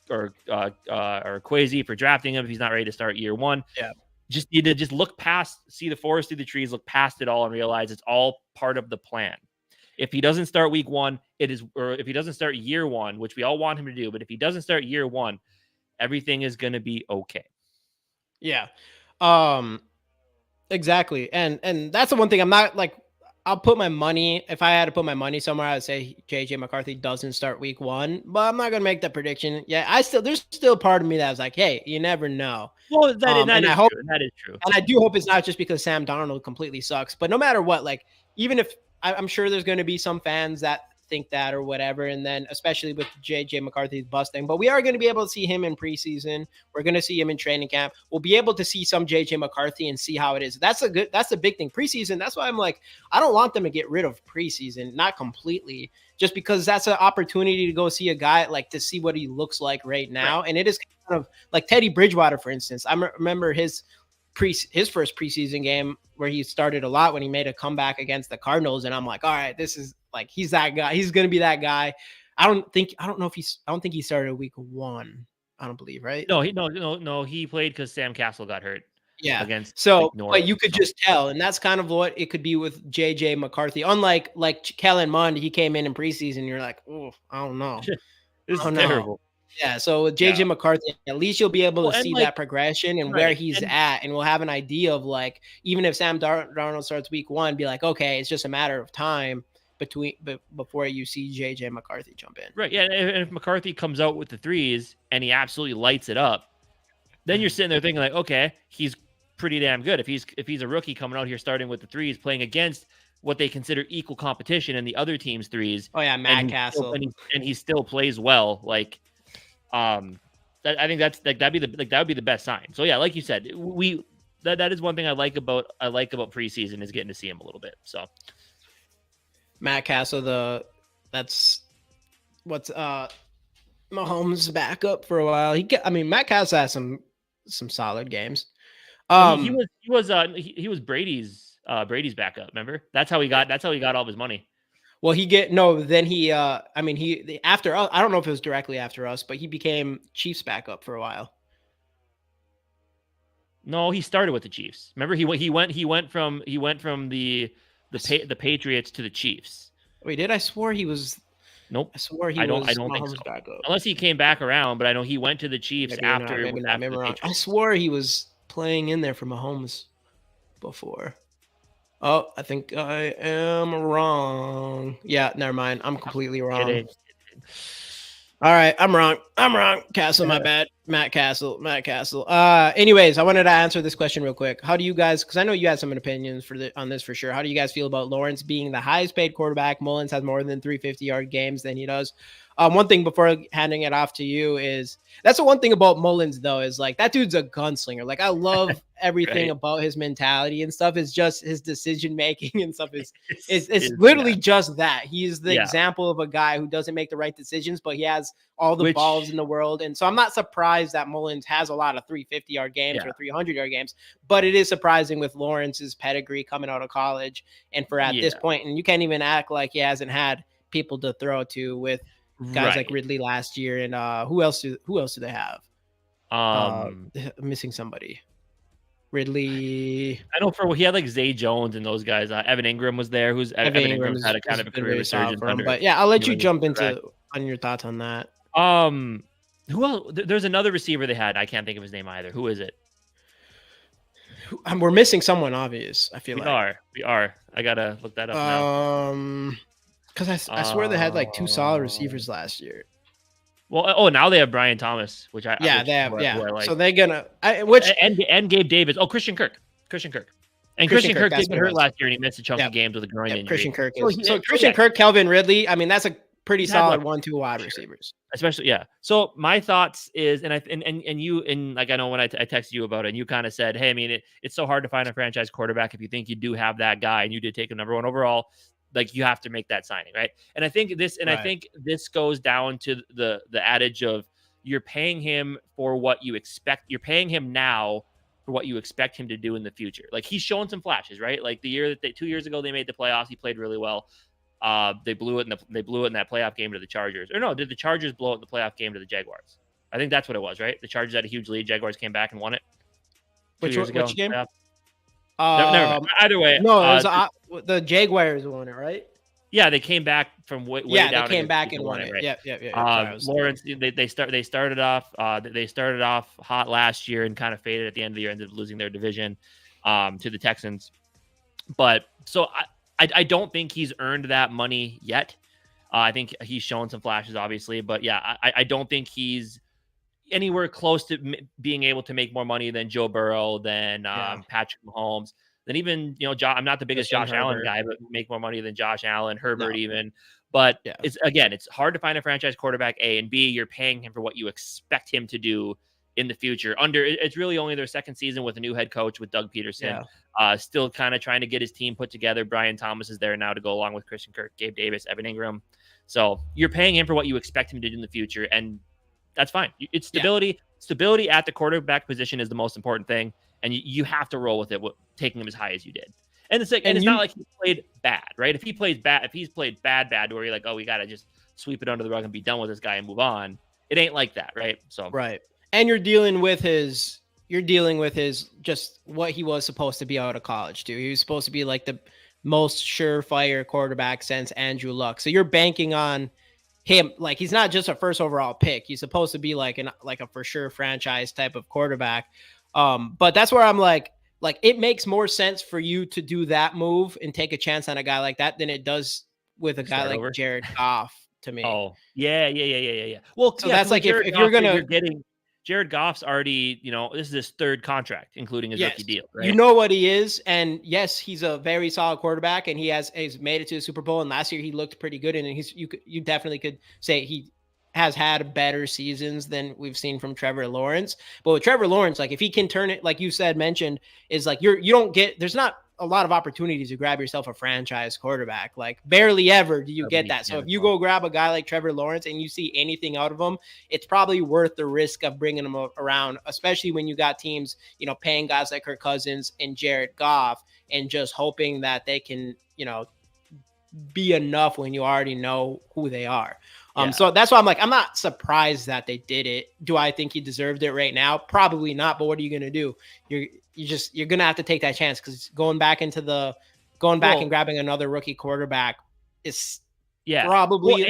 or Kwesi for drafting him if he's not ready to start year 1. Yeah. Just need to look past, see the forest through the trees, look past it all and realize it's all part of the plan. If he doesn't start week 1, or if he doesn't start year 1, which we all want him to do, but if he doesn't start year 1, everything is going to be okay. Yeah. Exactly. And that's the one thing I'm not like, I'll put my money, if I had to put my money somewhere, I would say JJ McCarthy doesn't start week 1, but I'm not going to make that prediction. Yeah. There's still part of me that was like, hey, you never know. Well, that is true. And I do hope it's not just because Sam Darnold completely sucks, but no matter what, like, even if I'm sure there's going to be some fans that think that or whatever. And then especially with JJ McCarthy's busting, but we are going to be able to see him in preseason. We're going to see him in training camp. We'll be able to see some JJ McCarthy and see how it is. That's the big thing. Preseason. That's why I'm like, I don't want them to get rid of preseason, not completely, just because that's an opportunity to go see a guy, like to see what he looks like right now. Right. And it is kind of like Teddy Bridgewater, for instance. I remember his first preseason game where he started a lot when he made a comeback against the Cardinals. And I'm like, all right, this is like, he's that guy. He's going to be that guy. I don't think he started week 1. I don't believe, right? No, he played because Sam Castle got hurt. Yeah. Against but you could just tell, and that's kind of what it could be with JJ McCarthy. Unlike Kellen Mond, he came in preseason. You're like, oh, I don't know. This is terrible. Yeah, so with JJ McCarthy, at least you'll be able to see that progression and where he's at, and we'll have an idea of like, even if Sam Darnold starts week 1, be like, okay, it's just a matter of time before you see JJ McCarthy jump in. Right, yeah, and if McCarthy comes out with the threes and he absolutely lights it up, then you're sitting there thinking like, okay, he's pretty damn good. If he's a rookie coming out here starting with the threes, playing against what they consider equal competition and the other team's threes. Oh yeah, Matt Castle, and he still plays well, like. I think that's like that would be the best sign. So yeah, like you said, that is one thing I like about preseason is getting to see him a little bit. So Matt Castle, that's what's Mahomes' backup for a while. Matt Castle has some solid games. He was Brady's backup. Remember? That's how he got all of his money. Well, after us, I don't know if it was directly after us, but he became Chiefs backup for a while. No, he started with the Chiefs. Remember, he went from the Patriots to the Chiefs. Wait, did I swore he was? Nope. I swore he was. I don't think so. Backup. Unless he came back around, but I know he went to the Chiefs after. I swore he was playing in there for Mahomes before. Oh, I think I am wrong. Yeah, never mind. I'm completely wrong. All right, I'm wrong. Castle, my bad. Matt Castle. Anyways, I wanted to answer this question real quick. How do you guys, because I know you had some opinions on this for sure. How do you guys feel about Lawrence being the highest paid quarterback? Mullins has more than 350-yard games than he does. One thing before handing it off to you is that's the one thing about Mullins, though, is like that dude's a gunslinger. Like I love everything about his mentality and stuff. Is just his decision making and stuff is literally just that. He is the example of a guy who doesn't make the right decisions, but he has all the balls in the world. And so I'm not surprised that Mullins has a lot of 350-yard games or 300-yard games, but it is surprising with Lawrence's pedigree coming out of college and for at this point, and you can't even act like he hasn't had people to throw to with guys like Ridley last year, and who else do they have? Missing somebody. Ridley. I know he had like Zay Jones and those guys. Evan Ingram was there. Evan Ingram's had a kind of a career resurgence under. But yeah, I'll let you jump on your thoughts on that. Who else? There's another receiver they had. I can't think of his name either. Who is it? we're missing someone obvious. I feel We like are. I gotta look that up now. Because I swear they had like 2 solid receivers last year. Well, now they have Brian Thomas, which I Yeah, they have. who I like. So they're gonna and Gabe Davis. Oh, Christian Kirk. And Christian Christian Kirk that's did what get it hurt was. last year, and he missed a chunk Yep. of games with a groin injury. Christian Kirk So is Christian Kirk, Calvin Ridley. I mean, that's a pretty solid 1-2 wide receivers. Especially, yeah. So my thoughts is, and you, and like I know when I texted you about it, and you kind of said, hey, I mean, it's so hard to find a franchise quarterback if you think you do have that guy, and you did take him number 1 overall. Like you have to make that signing, right? And I think this goes down to the adage of you're paying him for what you expect. You're paying him now for what you expect him to do in the future. Like he's shown some flashes, right? Like the year that 2 years ago they made the playoffs, he played really well. They blew it in that playoff game to the Chargers. Or no, did the Chargers blow it in the playoff game to the Jaguars? I think that's what it was, right? The Chargers had a huge lead. Jaguars came back and won it 2 years ago. Which game? Never mind. Either way, no, it was the Jaguars won it, right? Yeah, they came back from way down. They came back and won it. Right? Yeah. Lawrence, they started off hot last year and kind of faded at the end of the year, ended up losing their division to the Texans. But so I don't think he's earned that money yet. I think he's shown some flashes, obviously, but yeah, I don't think he's anywhere close to being able to make more money than Joe Burrow, than Patrick Mahomes. Then even, I'm not the biggest Josh Allen guy, but make more money than Josh Allen, Herbert even. But it's hard to find a franchise quarterback, A, and B, you're paying him for what you expect him to do in the future. It's really only their second season with a new head coach with Doug Peterson. Still kind of trying to get his team put together. Brian Thomas is there now to go along with Christian Kirk, Gabe Davis, Evan Ingram. So you're paying him for what you expect him to do in the future, and that's fine. It's stability. Stability at the quarterback position is the most important thing. And you have to roll with it, taking him as high as you did. And it's not like he played bad, right? If he's played bad, where you're like, oh, we got to just sweep it under the rug and be done with this guy and move on. It ain't like that, right? So right. And you're dealing with his just what he was supposed to be out of college too. He was supposed to be like the most surefire quarterback since Andrew Luck. So you're banking on him. Like he's not just a first overall pick. He's supposed to be like a for sure franchise type of quarterback. But that's where I'm like it makes more sense for you to do that move and take a chance on a guy like that than it does with a guy like Jared Goff to me. Oh, yeah. Well, so that's like if you're getting Jared Goff's already, this is his third contract, including his rookie deal, right? You know what he is. And yes, he's a very solid quarterback and he's made it to the Super Bowl. And last year he looked pretty good. And you definitely could say he has had better seasons than we've seen from Trevor Lawrence. But with Trevor Lawrence, like if he can turn it, like you mentioned, is like there's not a lot of opportunities to grab yourself a franchise quarterback. Like barely ever do you get that. So if you go grab a guy like Trevor Lawrence and you see anything out of him, it's probably worth the risk of bringing him around, especially when you got teams, paying guys like Kirk Cousins and Jared Goff and just hoping that they can, be enough when you already know who they are. So that's why I'm not surprised that they did it. Do I think he deserved it right now? Probably not. But what are you going to do? You're going to have to take that chance because going back and grabbing another rookie quarterback is probably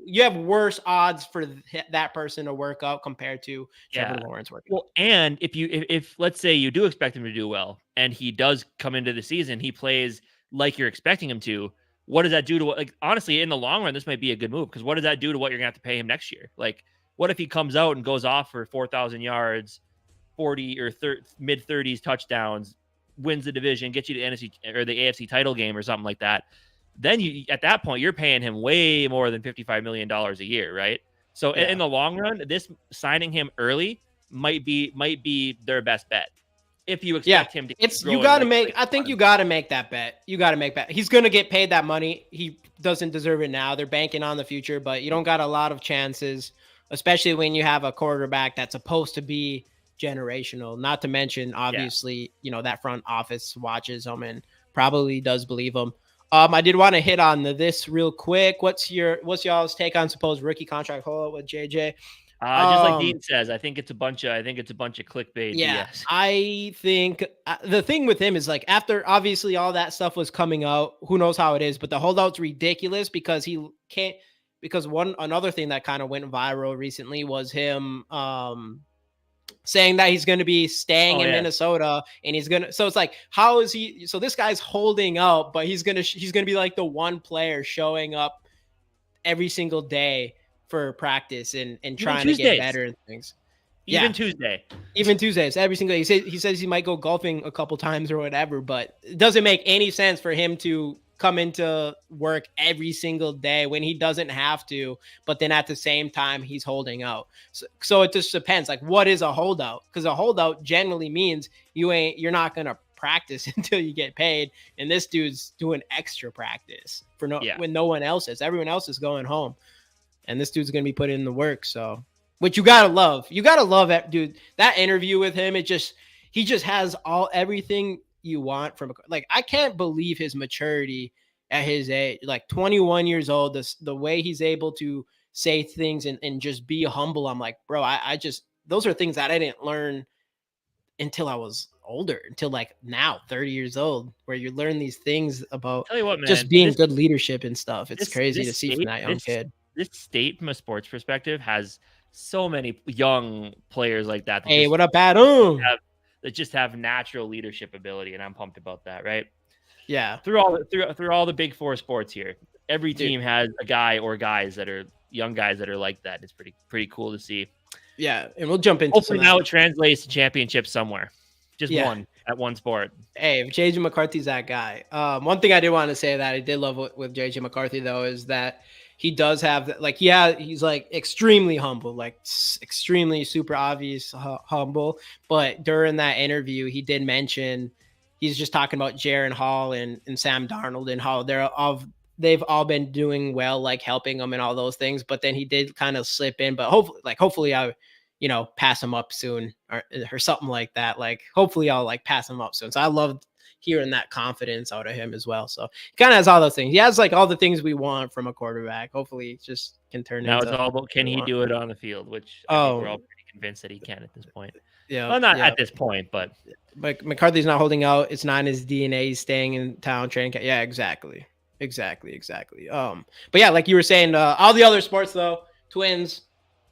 you have worse odds for that person to work out compared to Trevor Lawrence working. Well, and if let's say you do expect him to do well and he does come into the season, he plays like you're expecting him to. What does that do to honestly, in the long run, this might be a good move because what does that do to what you're going to have to pay him next year? Like, what if he comes out and goes off for 4,000 yards, 40 or mid 30s touchdowns, wins the division, gets you to the NFC or the AFC title game or something like that? Then at that point, you're paying him way more than $55 million a year, right? So in the long run, this signing him early might be their best bet. If you expect him to, you got to make. I think you got to make that bet. You got to make that. He's going to get paid that money. He doesn't deserve it now. They're banking on the future, but you don't got a lot of chances, especially when you have a quarterback that's supposed to be generational. Not to mention, obviously, that front office watches him and probably does believe him. I did want to hit on this real quick. What's y'all's take on supposed rookie contract holdout with JJ? Just like Dean says, I think it's a bunch of clickbait. Yeah, BS. I think the thing with him is after obviously all that stuff was coming out, who knows how it is, but the holdout's ridiculous because he can't. Because another thing that kind of went viral recently was him saying that he's going to be staying in yeah. Minnesota and he's going to, so it's like, how is he? So this guy's holding out, but he's going to be like the one player showing up every single day for practice and trying to get better and things. Even Tuesday. Even Tuesdays, every single day. He says he might go golfing a couple times or whatever, but it doesn't make any sense for him to come into work every single day when he doesn't have to, but then at the same time he's holding out. So it just depends. Like, what is a holdout? Because a holdout generally means you're not gonna practice until you get paid, and this dude's doing extra practice when no one else is. Everyone else is going home, and this dude's gonna be putting in the work. So, which you gotta love. You gotta love that dude. That interview with him, he just has everything you want from like, I can't believe his maturity at his age, like 21 years old, the way he's able to say things and just be humble. I'm like, bro, I just, those are things that I didn't learn until I was older, until like now 30 years old, where you learn these things about Tell you what, man, just being good leadership and stuff. It's crazy to see from that young kid. This state, from a sports perspective, has so many young players like that. Hey, what up, Adam? That just have natural leadership ability, and I'm pumped about that, right? Yeah. Through all the big four sports here, every team has a guy or guys that are young guys that are like that. It's pretty cool to see. Yeah, and we'll jump into hopefully now it translates to championships somewhere. Just one at one sport. Hey, if JJ McCarthy's that guy. One thing I did want to say that I did love with JJ McCarthy though is that he does have like, he's like extremely humble, like extremely super obvious humble. But during that interview, he did mention, he's just talking about Jaron Hall and Sam Darnold and how they've all been doing well, like helping them and all those things. But then he did kind of slip in, but hopefully I, pass him up soon or something like that. Like, hopefully I'll like pass him up soon. So I loved hearing that confidence out of him as well. So he kind of has all those things. He has like all the things we want from a quarterback. Hopefully it just can turn now into. Now it's all about, can he do it on the field, which I think we're all pretty convinced that he can at this point. Yeah. Well, not at this point, but McCarthy's not holding out. It's not in his DNA. He's staying in town training camp. Yeah, exactly. But yeah, like you were saying, all the other sports though, Twins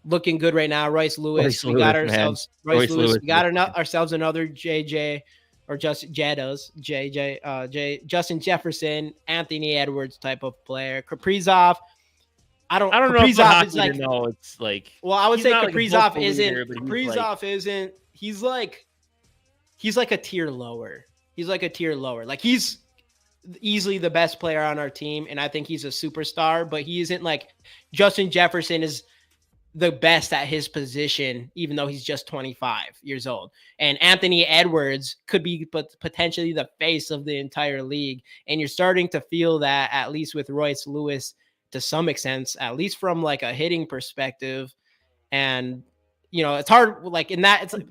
looking good right now. Royce Lewis, we got ourselves another JJ or just Jeddas, Justin Jefferson, Anthony Edwards type of player. Kaprizov, I don't know. Kaprizov is like, no, it's like, well, I would say Kaprizov isn't. He's like a tier lower. Like, he's easily the best player on our team, and I think he's a superstar, but he isn't like Justin Jefferson is the best at his position, even though he's just 25 years old. And Anthony Edwards could be potentially the face of the entire league. And you're starting to feel that, at least with Royce Lewis, to some extent, at least from like a hitting perspective. And, it's hard, like in that, it's like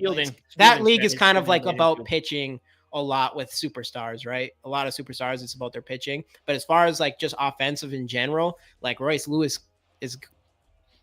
that league is kind of like about pitching a lot with superstars, right? A lot of superstars, it's about their pitching. But as far as like just offensive in general, like Royce Lewis is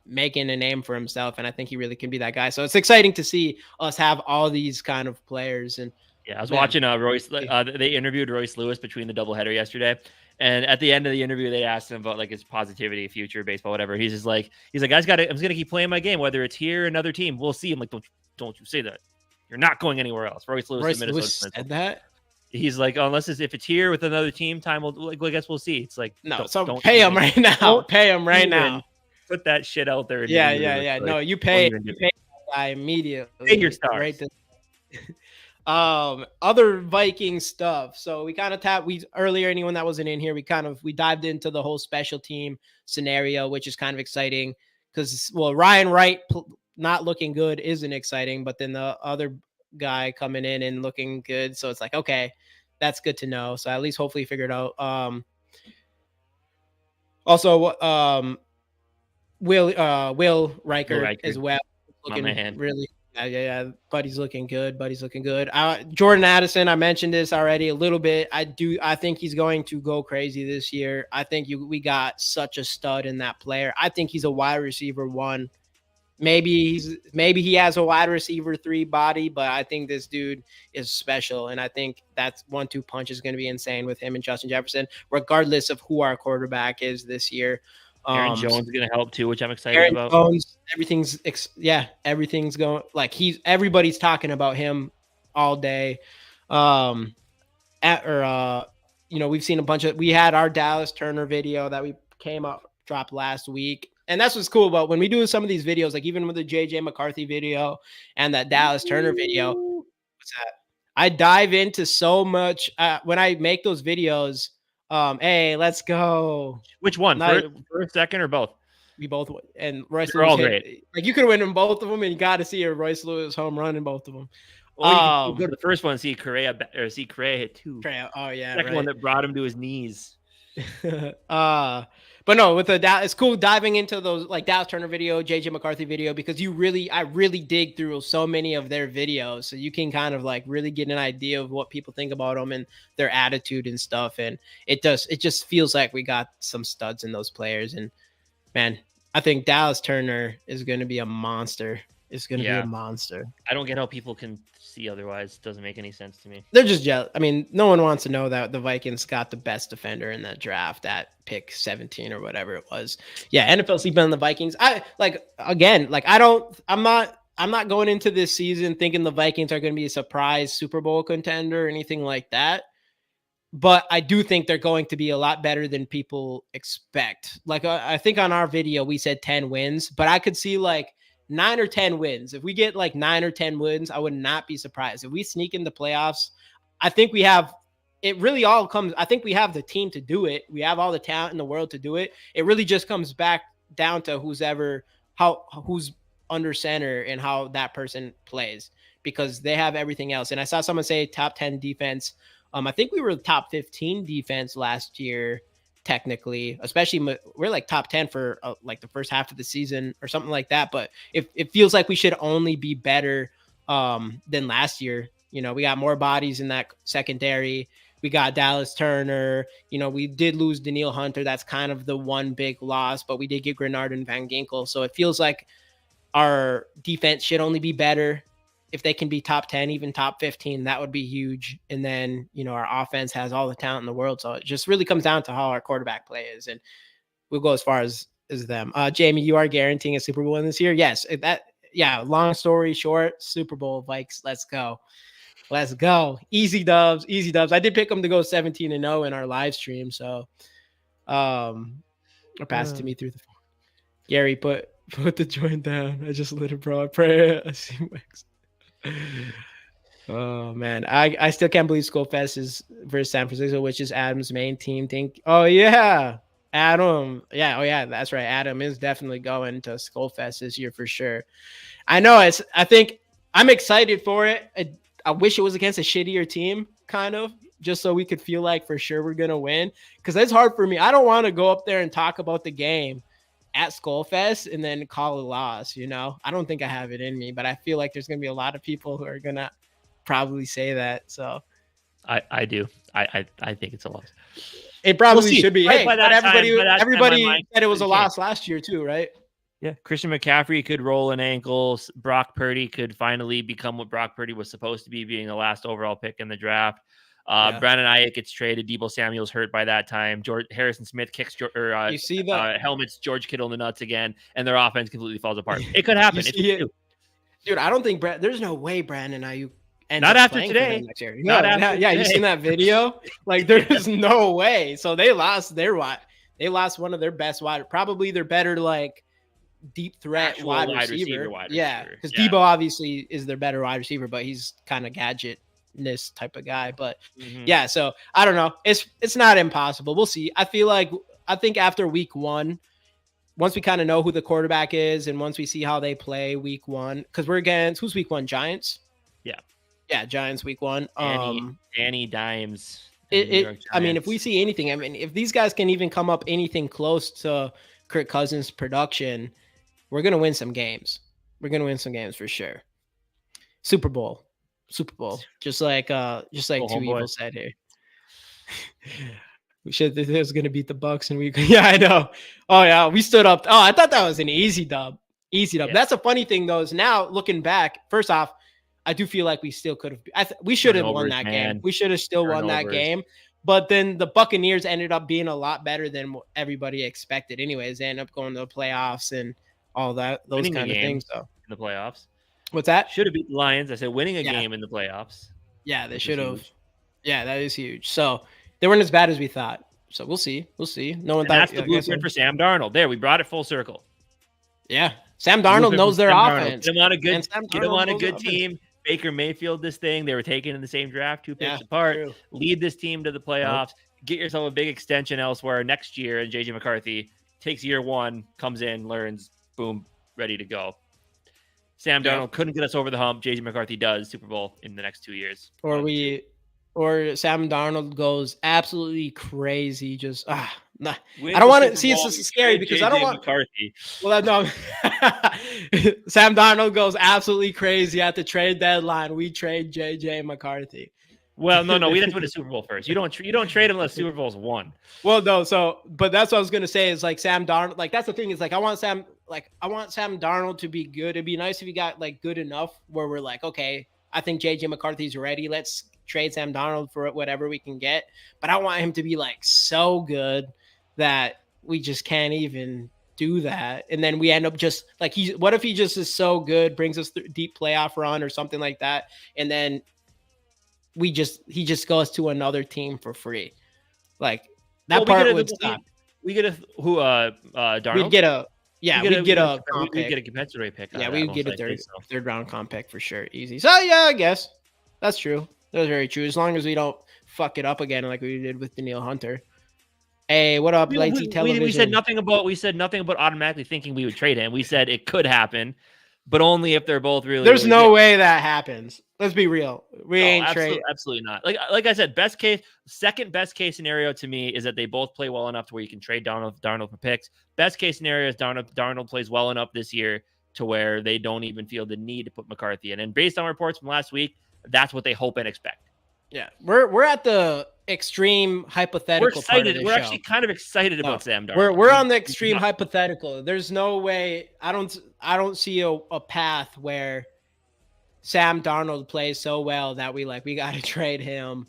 making a name for himself, and I think he really can be that guy. So it's exciting to see us have all these kind of players. And I was watching Royce. They interviewed Royce Lewis between the doubleheader yesterday, and at the end of the interview, they asked him about like his positivity, future, baseball, whatever. He's like, guys, I'm just gonna keep playing my game, whether it's here or another team. We'll see. I'm like, don't you say that. You're not going anywhere else. Royce Lewis said that. He's like, unless if it's here with another team, time will. I guess we'll see. It's like, no, don't pay him right now. Pay him right now. Put that shit out there. Yeah. No, you pay that guy immediately. Pay your stars. Right. Other Viking stuff. So we kind of earlier, anyone that wasn't in here, we dived into the whole special team scenario, which is kind of exciting because, well, Ryan Wright not looking good isn't exciting, but then the other guy coming in and looking good. So it's like, okay, that's good to know. So at least hopefully figure it out. Also, Will Riker as well, looking really, yeah. Buddy's looking good. Jordan Addison, I mentioned this already a little bit. I think he's going to go crazy this year. I think we got such a stud in that player. I think he's a wide receiver 1. Maybe he has a wide receiver 3 body, but I think this dude is special, and I think that 1-2 punch is going to be insane with him and Justin Jefferson, regardless of who our quarterback is this year. Aaron Jones is going to help too, which I'm excited Aaron about. Jones, everything's going like everybody's talking about him all day. We've seen we had our Dallas Turner video that we dropped last week. And that's what's cool about when we do some of these videos, like even with the JJ McCarthy video and that Dallas Turner video. What's that? I dive into so much when I make those videos. Hey, let's go. Which one? First, second, or both? We both, and Royce They're Lewis all great. Like you could win in both of them, and you got to see a Royce Lewis home run in both of them. Well, you go to the first one and see Correa hit two. Oh yeah, second one that brought him to his knees. But no, it's cool diving into those like Dallas Turner video, JJ McCarthy video, because I really dig through so many of their videos, so you can kind of like really get an idea of what people think about them and their attitude and stuff. And it just feels like we got some studs in those players. And man, I think Dallas Turner is going to be a monster. It's going to be a monster. I don't get how people can see otherwise. It doesn't make any sense to me. They're just jealous. I mean, no one wants to know that the Vikings got the best defender in that draft at pick 17 or whatever it was. Yeah, NFL sleeping on the Vikings. I'm not going into this season thinking the Vikings are going to be a surprise Super Bowl contender or anything like that. But I do think they're going to be a lot better than people expect. Like I think on our video we said 10 wins, but I could see like 9 or 10 wins. If we get like 9 or 10 wins, I would not be surprised. If we sneak in the playoffs, I think we have it really all comes. I think we have the team to do it. We have all the talent in the world to do it. It really just comes back down to who's under center and how that person plays, because they have everything else. And I saw someone say top 10 defense. I think we were top 15 defense last year. Technically, especially we're like top 10 for like the first half of the season or something like that. But it feels like we should only be better than last year. We got more bodies in that secondary. We got Dallas Turner. We did lose Danielle Hunter. That's kind of the one big loss, but we did get Grenard and Van Ginkel. So it feels like our defense should only be better. If they can be top 10, even top 15, that would be huge. And then, our offense has all the talent in the world. So it just really comes down to how our quarterback play is. And we'll go as far as them. Jamie, you are guaranteeing a Super Bowl in this year? Yes. Long story short, Super Bowl, Vikes. Let's go. Let's go. Easy dubs. I did pick them to go 17-0 in our live stream. So or pass it to me through the phone. Gary, put the joint down. I just lit it, bro. I pray I see Max. Oh man, I still can't believe Skol Fest is versus San Francisco, which is Adam's main team. Oh yeah, Adam. Yeah, oh yeah, that's right. Adam is definitely going to Skol Fest this year for sure. I know I think I'm excited for it. I wish it was against a shittier team, kind of, just so we could feel like for sure we're gonna win. Because it's hard for me. I don't want to go up there and talk about the game at Skol Fest and then call a loss. I don't think I have it in me, but I feel like there's going to be a lot of people who are going to probably say that. So I do. I think it's a loss. It probably should be. Hey, but everybody said it was a loss last year too, right? Yeah. Christian McCaffrey could roll an ankle. Brock Purdy could finally become what Brock Purdy was supposed to be, being the last overall pick in the draft. Brandon Ayuk gets traded. Debo Samuel's hurt by that time. Harrison Smith kicks you see the helmets George Kittle in the nuts again, and their offense completely falls apart. It could happen. Dude, I don't think there's no way Brandon Ayuk not after today. Next year. You seen that video? Like, there's no way. So they lost one of their best wide, probably their better like deep threat wide receiver. Because Debo obviously is their better wide receiver, but he's kind of gadget type of guy. But so I don't know. It's not impossible. We'll see. I think after week 1, once we kind of know who the quarterback is and once we see how they play week 1, because we're against who's week 1? Giants. Yeah, Giants week 1. Danny Dimes. I mean, if we see anything, if these guys can even come up anything close to Kirk Cousins' production, we're gonna win some games. We're gonna win some games for sure. Super Bowl, just like Two Evil said here. This was gonna beat the Bucks, and I know. Oh yeah, we stood up. Oh, I thought that was an easy dub. Yeah. That's a funny thing though. Is now looking back, first off, I do feel like we still could have. We should have won that game. We should have still won that game. But then the Buccaneers ended up being a lot better than what everybody expected. Anyways, they ended up going to the playoffs and all that, those Winning a kind of game things. So in the playoffs. what's that? Should have beat the Lions. I said winning a Yeah. game in the playoffs. Yeah, they which is should have. huge. Yeah, that is huge. So they weren't as bad as we thought. So we'll see. We'll see. No one And thought that's the blueprint for Sam Darnold. There, we brought it full circle. Yeah. Sam Darnold knows their offense. Get him on a good, And Sam get him Darnold on a knows good the team. Baker Mayfield, this thing. They were taken in the same draft, 2 picks Yeah, apart. true. Lead this team to the playoffs. Get yourself a big extension elsewhere next year. And JJ McCarthy takes year 1, comes in, learns, boom, ready to go. Sam Darnold couldn't get us over the hump. JJ McCarthy does Super Bowl in the next 2 years. Or Sam Darnold goes absolutely crazy. Just nah. Wins I don't the want to Super see Bowl, it's scary because I don't want McCarthy. Well, no. Sam Darnold goes absolutely crazy at the trade deadline. We trade JJ McCarthy. Well, no, we have to win a Super Bowl first. You don't trade him unless Super Bowl's won. Well, no, but that's what I was gonna say is like Sam Darnold. Like that's the thing is like I want Sam Darnold to be good. It'd be nice if he got like good enough where we're like, okay, I think JJ McCarthy's ready. Let's trade Sam Darnold for whatever we can get. But I want him to be like so good that we just can't even do that. And then we end up just like what if he just is so good, brings us deep playoff run or something like that, and then he just goes to another team for free. Like that part would stop. We get a Darnold? We'd get a compensatory pick. Yeah, we'd get a third round comp pick for sure. Easy. So yeah, I guess that's true. That's very true. As long as we don't fuck it up again like we did with Danielle Hunter. Hey, what up, Lazy Television? We said nothing about automatically thinking we would trade him. We said it could happen, but only if they're both really. There's no way that happens. Let's be real. We ain't trade. Absolutely not. Like I said, second best case scenario to me is that they both play well enough to where you can trade Darnold for picks. Best case scenario is Darnold plays well enough this year to where they don't even feel the need to put McCarthy in. And based on reports from last week, that's what they hope and expect. Yeah, we're at the extreme hypothetical. We're excited. We're actually kind of excited about Sam Darnold. We're on the extreme hypothetical. There's no way. I don't see a path where Sam Darnold plays so well that we got to trade him,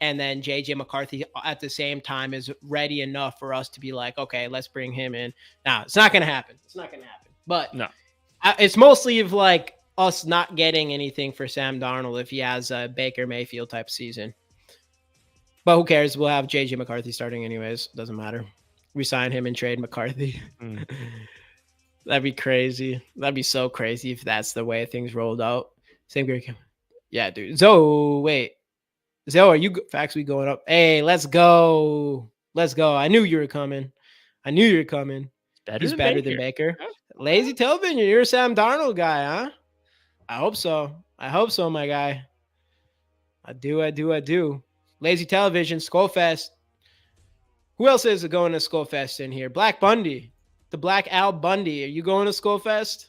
and then JJ McCarthy at the same time is ready enough for us to be like, okay, let's bring him in. Now it's not gonna happen. But no, it's mostly of like us not getting anything for Sam Darnold if he has a Baker Mayfield type season. But who cares? We'll have JJ McCarthy starting anyways. Doesn't matter. We sign him and trade McCarthy. That'd be crazy. That'd be so crazy if that's the way things rolled out. Same great. Yeah, dude. Zoe, are you facts? We going up? Hey, let's go. I knew you were coming. He's better than Baker. Lazy Television, you're a Sam Darnold guy, huh? I hope so, my guy. I do. Lazy Television, Skullfest. Who else is going to Skullfest in here? Black Bundy. The Black Al Bundy. Are you going to Skullfest?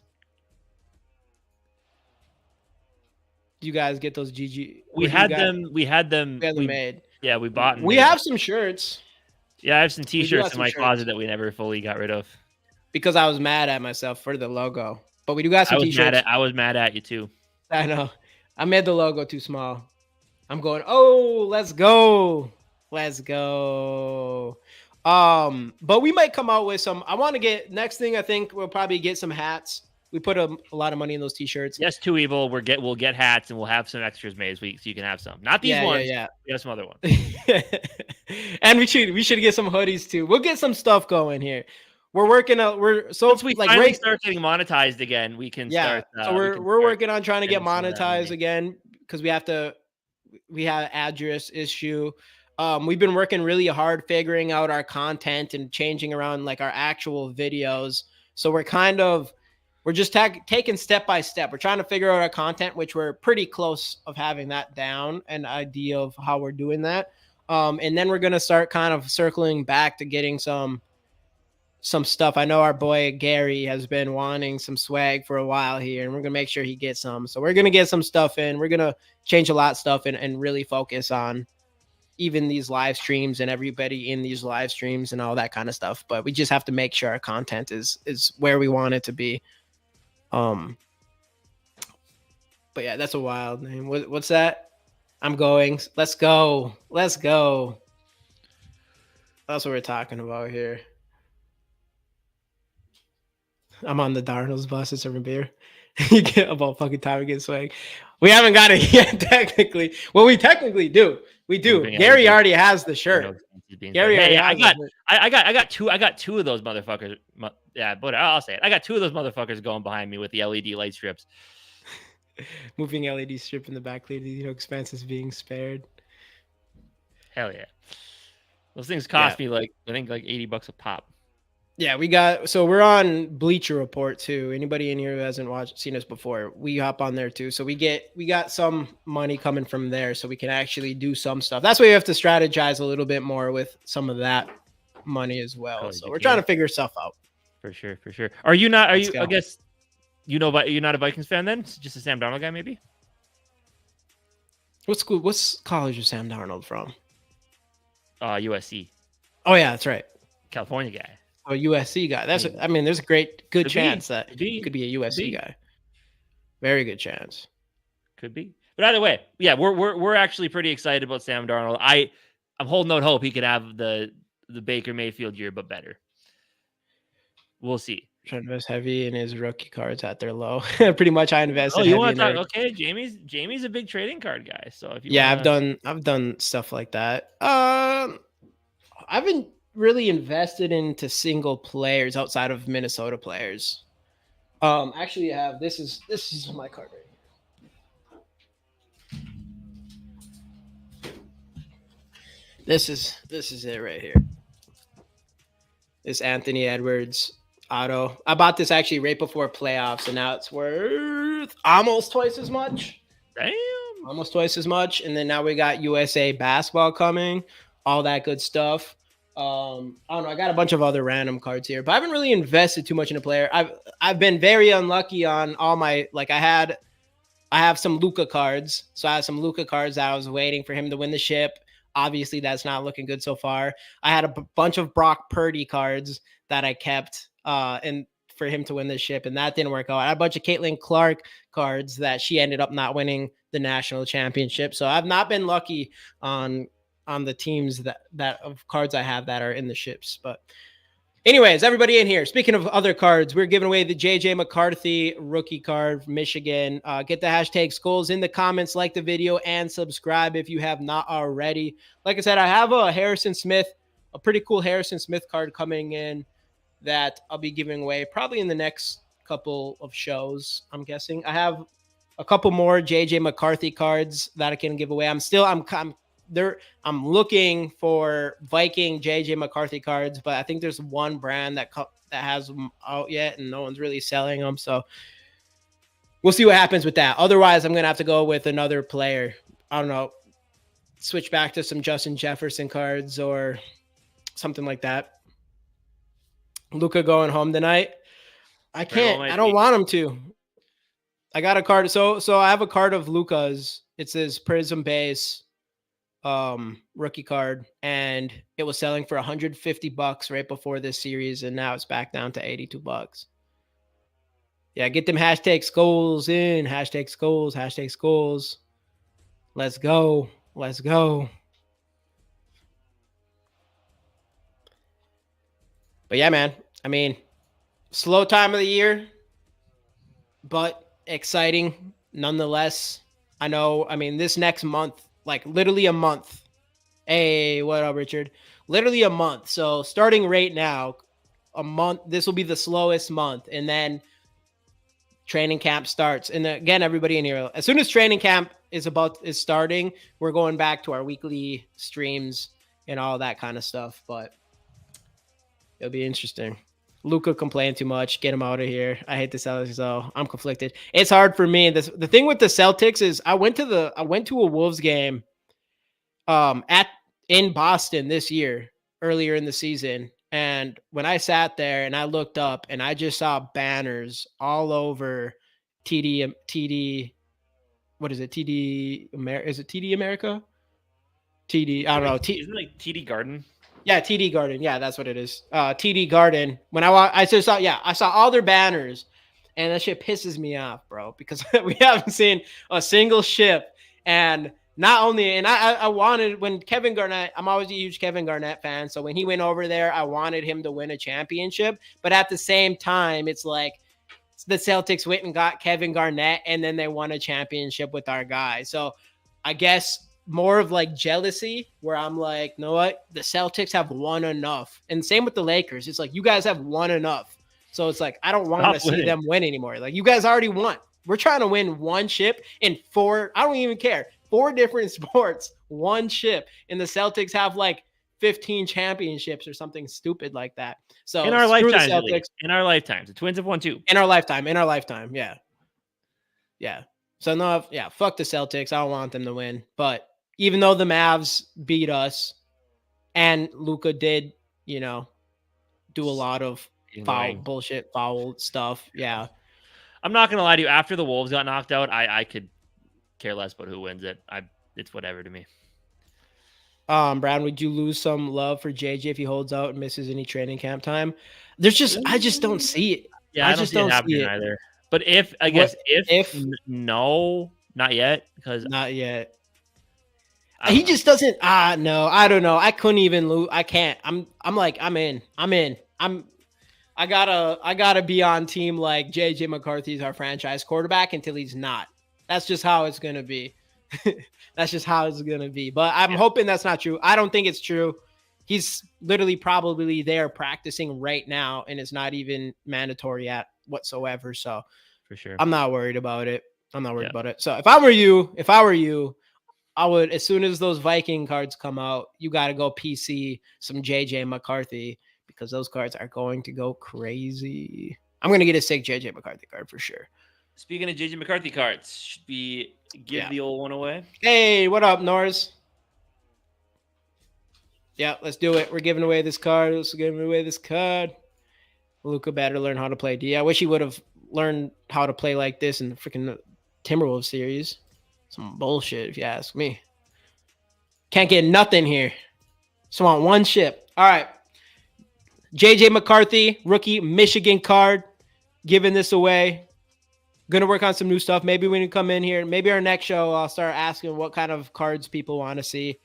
Do you guys get those GG? We had them made. Yeah, we bought them. We have some shirts. Yeah, I have some t-shirts in my closet that we never fully got rid of. Because I was mad at myself for the logo. But we do got some t-shirts. I was mad at you too. I know. I made the logo too small. I'm going, oh, let's go. But we might come out with some. I want to get next thing. I think we'll probably get some hats. We put a lot of money in those t-shirts. Yes, Too Evil. We'll get hats and we'll have some extras made so you can have some. Not these ones. Yeah. We have some other ones. And we should get some hoodies too. We'll get some stuff going here. We're working out. Once we finally start getting monetized again, we can start. So we're working on trying to get monetized again because we have address issue. We've been working really hard figuring out our content and changing around like our actual videos. So we're just taking step by step. We're trying to figure out our content, which we're pretty close of having that down, an idea of how we're doing that. And then we're going to start kind of circling back to getting some stuff. I know our boy Gary has been wanting some swag for a while here, and we're going to make sure he gets some. So we're going to get some stuff in. We're going to change a lot of stuff and really focus on even these live streams and everybody in these live streams and all that kind of stuff. But we just have to make sure our content is where we want it to be. But yeah, that's a wild name. What's that? I'm going. Let's go. That's what we're talking about here. I'm on the Darnold's bus and serving beer. You get about fucking time to get swag. We haven't got it yet, technically. Well, we technically do. We do. Moving Gary LED. already has the No shirt. expenses being Gary spared. already Hey, has the shirt. I got two of those motherfuckers. Yeah, but I'll say it. I got two of those motherfuckers going behind me with the LED light strips. Moving LED strip in the back, leading no expenses being spared. Hell yeah. Those things cost me like I think like $80 a pop. Yeah, we're on Bleacher Report too. Anybody in here who hasn't seen us before, we hop on there too. So we got some money coming from there, so we can actually do some stuff. That's why you have to strategize a little bit more with some of that money as well. So we're trying to figure stuff out. For sure. Are you not? Are you? I guess you know, but you're not a Vikings fan then? Just a Sam Darnold guy, maybe. What school? What college is Sam Darnold from? USC. Oh yeah, that's right. California guy. Oh, USC guy. There's a good chance that he could be a USC guy. Very good chance. Could be. But either way, yeah, we're actually pretty excited about Sam Darnold. I'm holding out hope he could have the Baker Mayfield year, but better. We'll see. Trying to invest heavy in his rookie cards at their low. Pretty much, I invested. Oh, you want to talk? Okay, Jamie's a big trading card guy. So if you I've done stuff like that. I haven't really invested into single players outside of Minnesota players. Actually, I have this is my card right here. This is it right here. This Anthony Edwards auto. I bought this actually right before playoffs, and now it's worth almost twice as much. Damn. Almost twice as much. And then now we got USA basketball coming, all that good stuff. I don't know. I got a bunch of other random cards here, but I haven't really invested too much in a player. I've been very unlucky on all my I have some Luka cards. So I have some Luka cards that I was waiting for him to win the ship. Obviously, that's not looking good so far. I had a bunch of Brock Purdy cards that I kept and for him to win this ship, and that didn't work out. I had a bunch of Caitlin Clark cards that she ended up not winning the national championship. So I've not been lucky on the teams that of cards I have that are in the ships. But anyways, everybody in here, speaking of other cards, we're giving away the JJ McCarthy rookie card from Michigan. Get the hashtag Skols in the comments, like the video, and subscribe if you have not already. Like I said, I have a pretty cool Harrison Smith card coming in that I'll be giving away probably in the next couple of shows, I'm guessing. I have a couple more JJ McCarthy cards that I can give away. I'm looking for Viking JJ McCarthy cards, but I think there's one brand that has them out yet, and no one's really selling them. So we'll see what happens with that. Otherwise, I'm gonna have to go with another player. I don't know, switch back to some Justin Jefferson cards or something like that. Luka going home tonight. I can't. I don't want him to. I got a card. So I have a card of Luka's. It's his Prism base rookie card, and it was selling for $150 right before this series, and now it's back down to $82. Yeah, get them hashtag Skols in. Hashtag Skols. Hashtag Skols. Let's go. Let's go. But yeah, man. I mean, slow time of the year, but exciting nonetheless. I know. I mean, this next month, like literally a month. Hey, what up, Richard? Literally a month. So starting right now, a month. This will be the slowest month, and then training camp starts. And again, everybody in here, as soon as training camp is starting, we're going back to our weekly streams and all that kind of stuff. But it'll be interesting. Luka complained too much. Get him out of here. I hate the Celtics, so I'm conflicted. It's hard for me. The thing with the Celtics is I went to a Wolves game in Boston this year, earlier in the season. And when I sat there and I looked up and I just saw banners all over TD, what is it? TD America? Is it TD America? TD, I don't know. Isn't it like TD Garden? Yeah, TD Garden. Yeah, that's what it is. TD Garden. When I saw all their banners, and that shit pisses me off, bro, because we haven't seen a single ship, and Not only, and I wanted when Kevin Garnett, I'm always a huge Kevin Garnett fan. So when he went over there, I wanted him to win a championship. But at the same time, it's like the Celtics went and got Kevin Garnett, and then they won a championship with our guy. So I guess more of like jealousy, where I'm like, you know what? The Celtics have won enough. And same with the Lakers. It's like, you guys have won enough. So it's like, I don't want to see them win anymore. Like, you guys already won. We're trying to win one ship in 4. I don't even care. 4 different sports, one ship. And the Celtics have like 15 championships or something stupid like that. So in our lifetime, in our lifetimes, the Twins have won 2. In our lifetime, yeah. Yeah. So no, yeah, fuck the Celtics. I don't want them to win. But even though the Mavs beat us and Luka did, do a lot of foul stuff. Yeah. I'm not going to lie to you. After the Wolves got knocked out, I could care less about who wins it. It's whatever to me. Brad, would you lose some love for JJ if he holds out and misses any training camp time? I just don't see it. Yeah, I just don't see it either. But if no, not yet, because not yet. He just doesn't. No, I don't know. I couldn't even lose. I can't. I'm in. I gotta be on team like JJ McCarthy is our franchise quarterback until he's not. That's just how it's gonna be. That's just how it's gonna be. But I'm hoping that's not true. I don't think it's true. He's literally probably there practicing right now, and it's not even mandatory at whatsoever. So for sure, I'm not worried about it. About it. So if I were you, I would, as soon as those Viking cards come out, you got to go PC some JJ McCarthy, because those cards are going to go crazy. I'm going to get a sick JJ McCarthy card for sure. Speaking of JJ McCarthy cards, should we give the old one away? Hey, what up, Norris? Yeah, let's do it. We're giving away this card. Luka better learn how to play D. I wish he would have learned how to play like this in the freaking Timberwolves series. Some bullshit, if you ask me. Can't get nothing here. Just want one ship. All right. JJ McCarthy, rookie Michigan card. Giving this away. Gonna work on some new stuff. Maybe we can come in here. Maybe our next show, I'll start asking what kind of cards people want to see.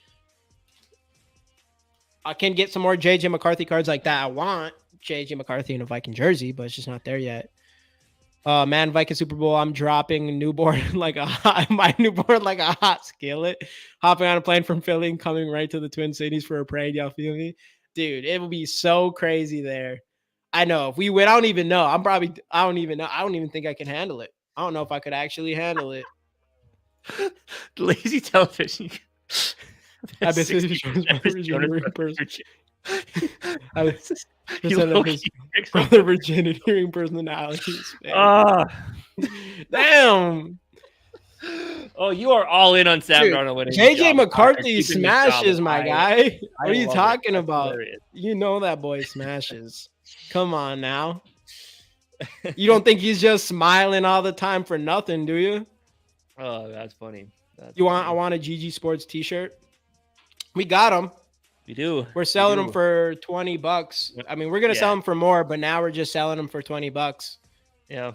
I can get some more JJ McCarthy cards like that. I want JJ McCarthy in a Viking jersey, but it's just not there yet. Man, Viking Super Bowl, I'm dropping newborn like a hot skillet. Hopping on a plane from Philly and coming right to the Twin Cities for a parade. Y'all feel me? Dude, it will be so crazy there. I know. If we win, I don't even know. I don't even know. I don't even think I can handle it. I don't know if I could actually handle it. Lazy television. I've been person. Brother virginity hearing personalities. Damn. Oh, you are all in on Sam Darnold winning. JJ McCarthy smashes, my guy. What are you talking about? Hilarious. You know that boy smashes. Come on now. You don't think he's just smiling all the time for nothing, do you? Oh, that's funny. I want a GG Sports t-shirt. We got them. We do. We're selling them for $20. I mean, we're going to sell them for more, but now we're just selling them for $20. Yeah.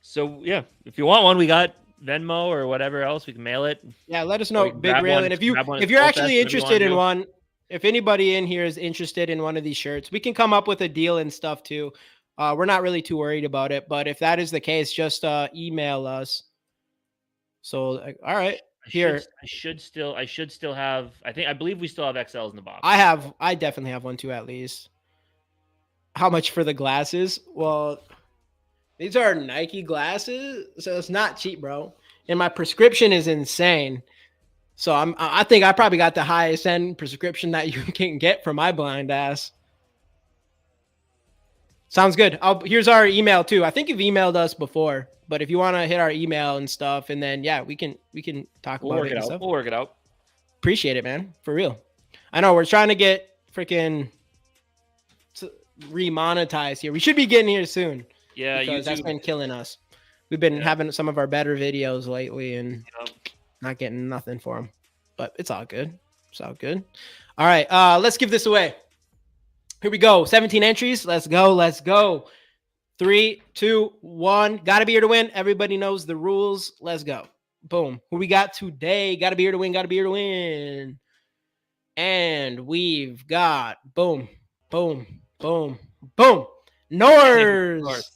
So, yeah, if you want one, we got Venmo or whatever else. We can mail it. Yeah, let us know, Big Rail. And if you're actually interested in one, if anybody in here is interested in one of these shirts, we can come up with a deal and stuff too. We're not really too worried about it, but if that is the case, just email us. So, all right. I should still have. I believe we still have XLs in the box. I definitely have one too, at least. How much for the glasses? Well, these are Nike glasses, so it's not cheap, bro. And my prescription is insane. So I think I probably got the highest end prescription that you can get for my blind ass. Sounds good. Here's our email too. I think you've emailed us before. But if you want to hit our email and stuff, and then, we can talk about it and stuff. We'll work it out. Appreciate it, man. For real. I know we're trying to get freaking remonetized here. We should be getting here soon. Yeah, because that's been killing us. We've been having some of our better videos lately and not getting nothing for them. But it's all good. All right, let's give this away. Here we go. 17 entries. Let's go. 3, 2, 1. Got to be here to win. Everybody knows the rules. Let's go. Boom. Who we got today? Got to be here to win. Got to be here to win. And we've got boom, boom, boom, boom. Norse.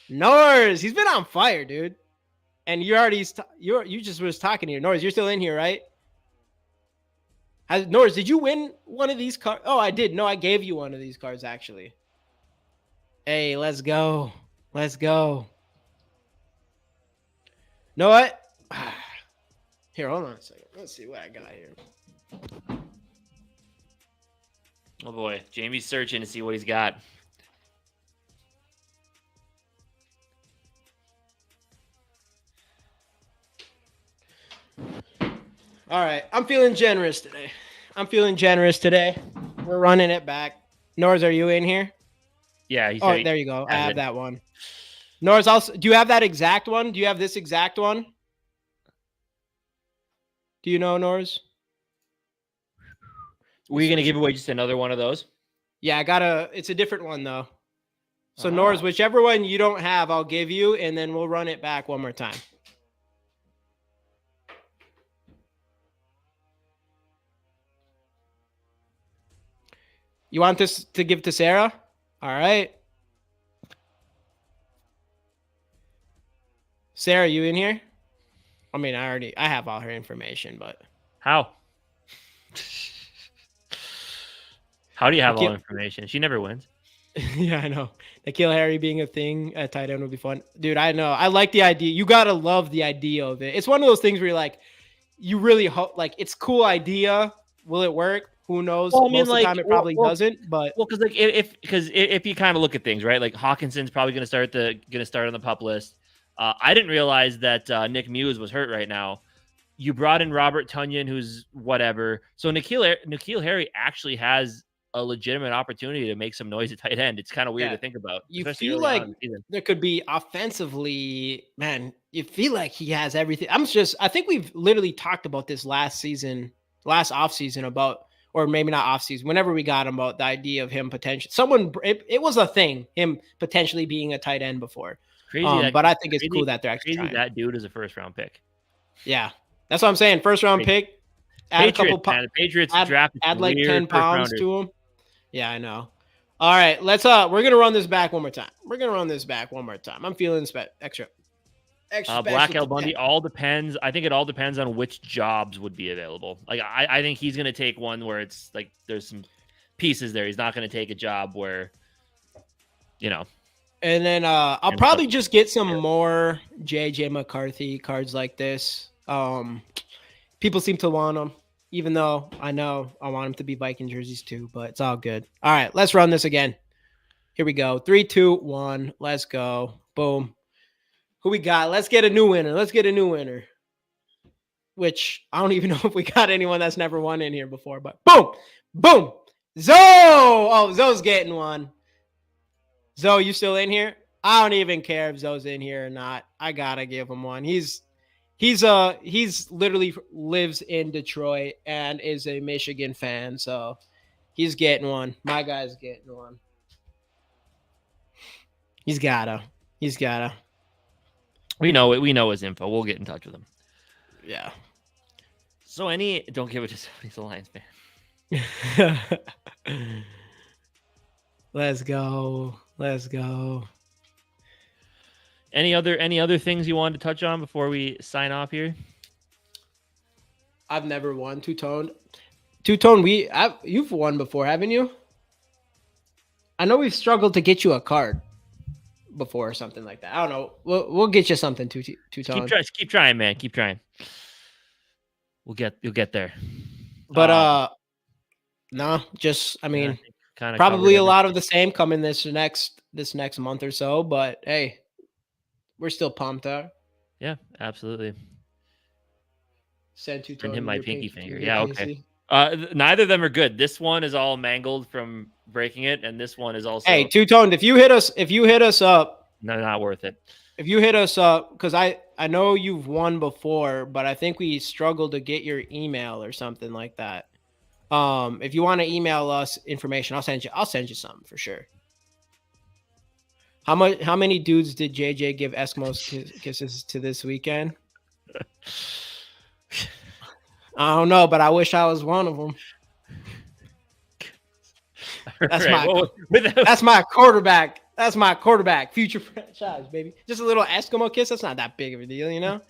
He's been on fire, dude. And you already you just was talking here. Norse, you're still in here, right? Norse, did you win one of these cards? Oh, I did. No, I gave you one of these cards actually. Hey, let's go. Let's go. Know what? Here, hold on a second. Let's see what I got here. Oh boy, Jamie's searching to see what he's got. All right, I'm feeling generous today. We're running it back. Norris, are you in here? Yeah. Oh, there you go. I have that one. Norris, also, do you have that exact one? Do you have this exact one? Do you know, Norris? Were you going to give away just another one of those? Yeah, it's a different one, though. So, Norris, whichever one you don't have, I'll give you, and then we'll run it back one more time. You want this to give to Sarah? All right. Sarah, you in here? I mean, I have all her information, but how? How do you have all the information? She never wins. Yeah, I know. N'Keal Harry being a thing at tight end would be fun. Dude, I know. I like the idea. You got to love the idea of it. It's one of those things where you're like, you really hope, like, it's a cool idea. Will it work? Who knows? Well, I mean, most of the time it probably doesn't, but because like if you kind of look at things, right? Like Hawkinson's probably going to start on the pup list. I didn't realize that Nick Muse was hurt right now. You brought in Robert Tonyan, who's whatever. So N'Keal Harry actually has a legitimate opportunity to make some noise at tight end. It's kind of weird to think about. You feel like there could be offensively, man. You feel like he has everything. I think we've literally talked about this last offseason about, or maybe not offseason, whenever we got him, about the idea of him potentially it was a thing, him potentially being a tight end before. Crazy, but I think it's cool that they're actually trying. That dude is a first round pick. Yeah, that's what I'm saying. First round pick. Add the Patriots add like 10 pounds to him. Yeah, I know. All right, let's we're gonna run this back one more time. I'm feeling extra Black Al Bundy. All depends. I think it all depends on which jobs would be available. Like I think he's gonna take one where it's like there's some pieces there. He's not gonna take a job where, you know. And then I'll probably just get some more JJ McCarthy cards like this. People seem to want them, even though I know I want them to be Viking jerseys too, but it's all good. All right, let's run this again. Here we go. 3, 2, 1. Let's go. Boom. Who we got? Let's get a new winner. Which I don't even know if we got anyone that's never won in here before, but boom. Boom. Zoe. Oh, Zoe's getting one. Zoe, you still in here? I don't even care if Zoe's in here or not. I gotta give him one. He's literally lives in Detroit and is a Michigan fan, so he's getting one. My guy's getting one. He's gotta. We know it. We know his info. We'll get in touch with him. Yeah. So don't give it to somebody. He's a Lions fan. Let's go. Any other things you wanted to touch on before we sign off here? I've never won two-tone. Two-tone, you've won before, haven't you? I know we've struggled to get you a card before or something like that. I don't know. We'll get you something, two-tone. Keep trying, man. Keep trying. You'll get there. But no, just I mean, probably a lot of the same coming this next month or so. But hey, we're still pumped up. Yeah, absolutely. Send two-tone. Hit my pinky finger. Yeah, okay. Neither of them are good. This one is all mangled from breaking it, and this one is also. Hey, two-toned. If you hit us up, no, not worth it. If you hit us up, because I know you've won before, but I think we struggled to get your email or something like that. If you want to email us information, I'll send you something for sure. How many dudes did JJ give Eskimo kisses to this weekend? I don't know, but I wish I was one of them. That's right. that's my quarterback. That's my quarterback. Future franchise, baby. Just a little Eskimo kiss. That's not that big of a deal, you know?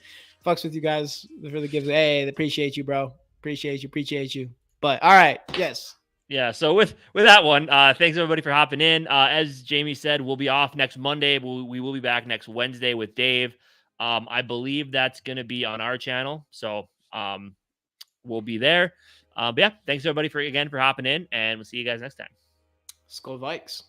Fucks with you guys for the gives. Hey, appreciate you, bro. Appreciate you. But all right, yes. Yeah, so with that one, thanks everybody for hopping in. As Jamie said, we'll be off next Monday. We will be back next Wednesday with Dave. I believe that's going to be on our channel, so we'll be there. But yeah, thanks everybody for hopping in, and we'll see you guys next time. Skol Vikes.